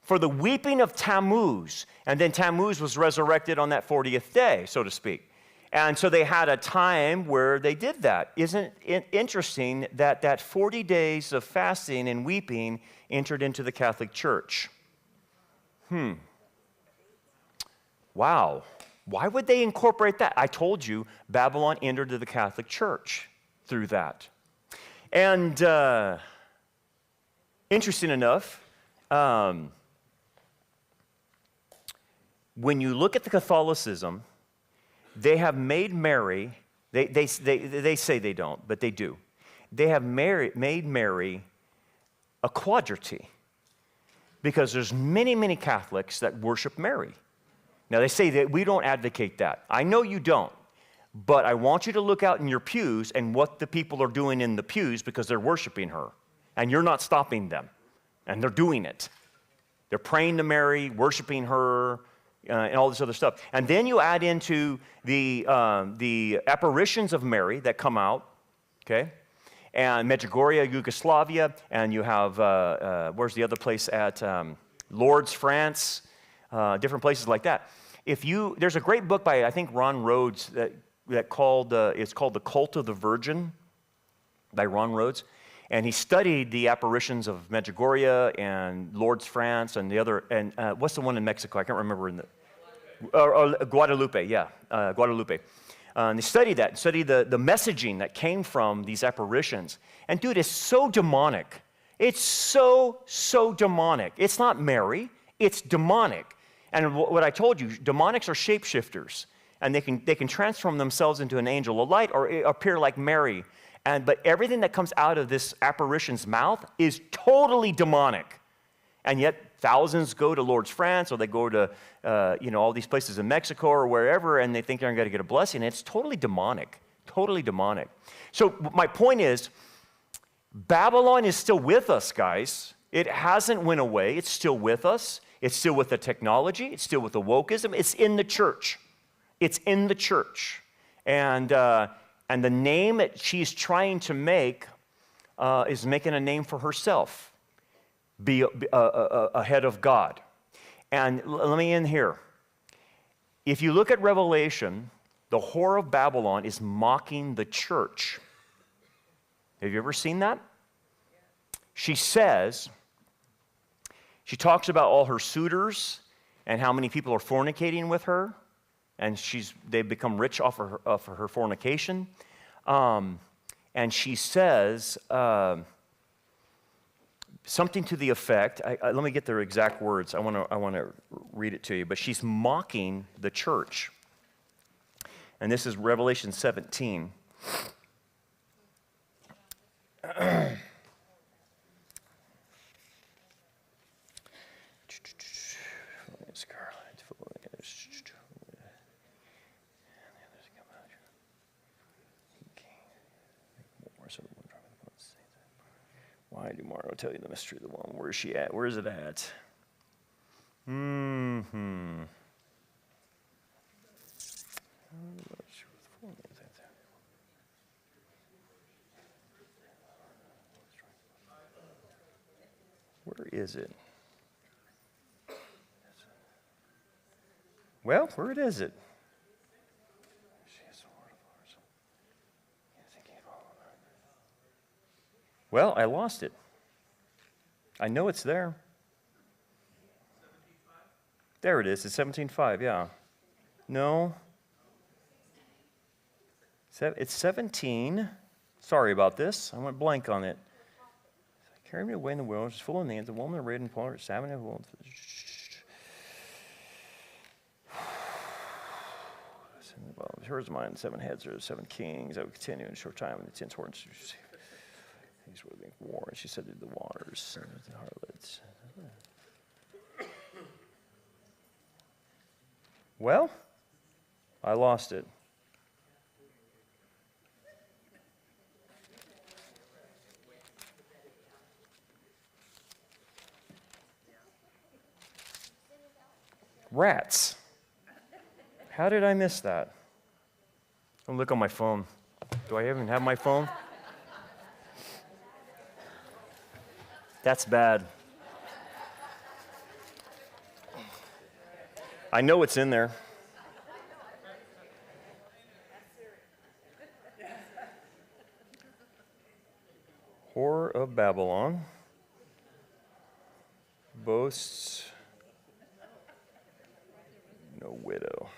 for the weeping of Tammuz, and then Tammuz was resurrected on that 40th day, so to speak. And so they had a time where they did that. Isn't it interesting that 40 days of fasting and weeping entered into the Catholic Church? Wow. Why would they incorporate that? I told you, Babylon entered the Catholic Church through that. And interesting enough, when you look at the Catholicism, they have made Mary, they say they don't, but they do. They have made Mary a quadrity because there's many, many Catholics that worship Mary. Now, they say that we don't advocate that. I know you don't, But I want you to look out in your pews and what the people are doing in the pews because they're worshiping her. And you're not stopping them. And they're doing it. They're praying to Mary, worshiping her, and all this other stuff. And then you add into the apparitions of Mary that come out, okay? And Medjugorje, Yugoslavia, and you have, where's the other place at? Lourdes, France, different places like that. There's a great book by, I think, Ron Rhodes it's called The Cult of the Virgin by Ron Rhodes. And he studied the apparitions of Medjugorje and Lourdes, France, and the other, and what's the one in Mexico? I can't remember. Guadalupe, yeah, Guadalupe. And they studied that, studied the messaging that came from these apparitions. And dude, it's so demonic. It's so demonic. It's not Mary, it's demonic. And what I told you, demonics are shapeshifters. And they can transform themselves into an angel of light or appear like Mary. But everything that comes out of this apparition's mouth is totally demonic. And yet thousands go to Lourdes, France, or they go to all these places in Mexico or wherever, and they think they're going to get a blessing. It's totally demonic, totally demonic. So my point is, Babylon is still with us, guys. It hasn't went away. It's still with us. It's still with the technology. It's still with the wokeism. It's in the church. It's in the church. And the name that she's trying to make is making a name for herself, be ahead of God. And let me end here. If you look at Revelation, the whore of Babylon is mocking the church. Have you ever seen that? She talks about all her suitors and how many people are fornicating with her, and they've become rich off of her fornication. And she says something to the effect, let me get the exact words. I want to read it to you. But she's mocking the church. And this is Revelation 17. Why do Mario tell you the mystery of the one? Where is she at? Where is it at? Where is it? Well, where is it? Well, I lost it. I know it's there. There it is. It's 17:5, yeah. No. It's 17. Sorry about this. I went blank on it. Carry me away in the wilderness, full of names, the woman arrayed in purple, salmon of wool. Well, hers mine, 7 heads or 7 kings. I would continue in a short time, and the 10 horns. These were being war. She said to the waters, the harlots. Well, I lost it. Rats. How did I miss that? I'll look on my phone. Do I even have my phone? That's bad. I know it's in there. Whore of Babylon boasts no widow.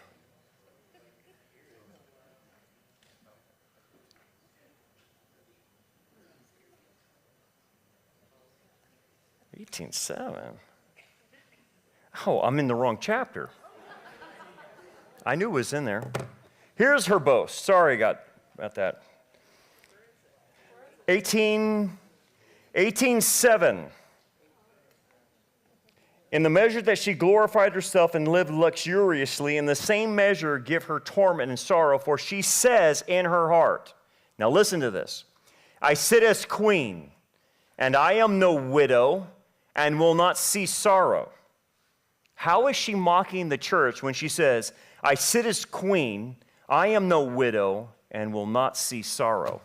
$18.7. Oh, I'm in the wrong chapter. I knew it was in there. Here's her boast. Sorry about that. 18:7. In the measure that she glorified herself and lived luxuriously, in the same measure give her torment and sorrow, for she says in her heart, now listen to this, I sit as queen, and I am no widow, and will not see sorrow. How is she mocking the church when she says, I sit as queen, I am no widow, and will not see sorrow?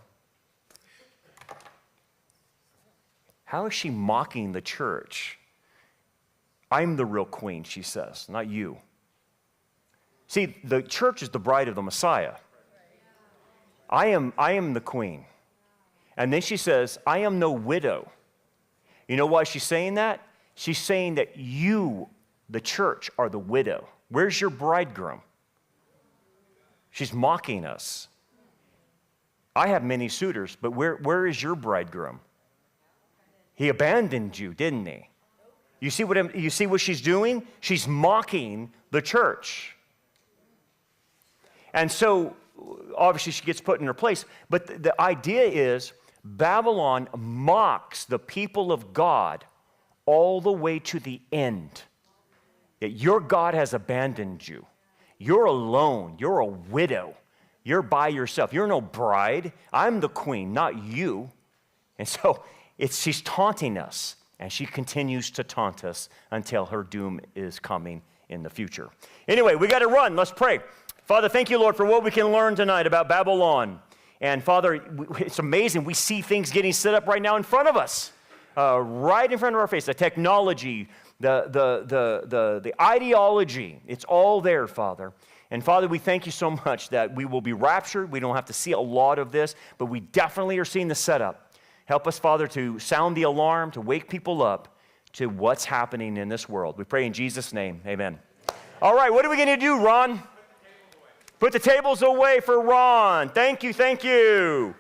How is she mocking the church? I'm the real queen, she says, not you. See, the church is the bride of the Messiah. I am the queen. And then she says, I am no widow. You know why she's saying that? She's saying that you, the church, are the widow. Where's your bridegroom? She's mocking us. I have many suitors, but where is your bridegroom? He abandoned you, didn't he? You see what she's doing? She's mocking the church. And so, obviously, she gets put in her place. But the idea is Babylon mocks the people of God all the way to the end. That your God has abandoned you. You're alone. You're a widow. You're by yourself. You're no bride. I'm the queen, not you. And so she's taunting us. And she continues to taunt us until her doom is coming in the future. Anyway, we got to run. Let's pray. Father, thank you, Lord, for what we can learn tonight about Babylon. And Father, it's amazing. We see things getting set up right now in front of us, right in front of our face. The technology, the ideology, it's all there, Father. And Father, we thank you so much that we will be raptured. We don't have to see a lot of this, but we definitely are seeing the setup. Help us, Father, to sound the alarm, to wake people up to what's happening in this world. We pray in Jesus' name. Amen. All right, what are we going to do, Ron? Put the tables away for Ron. Thank you, thank you.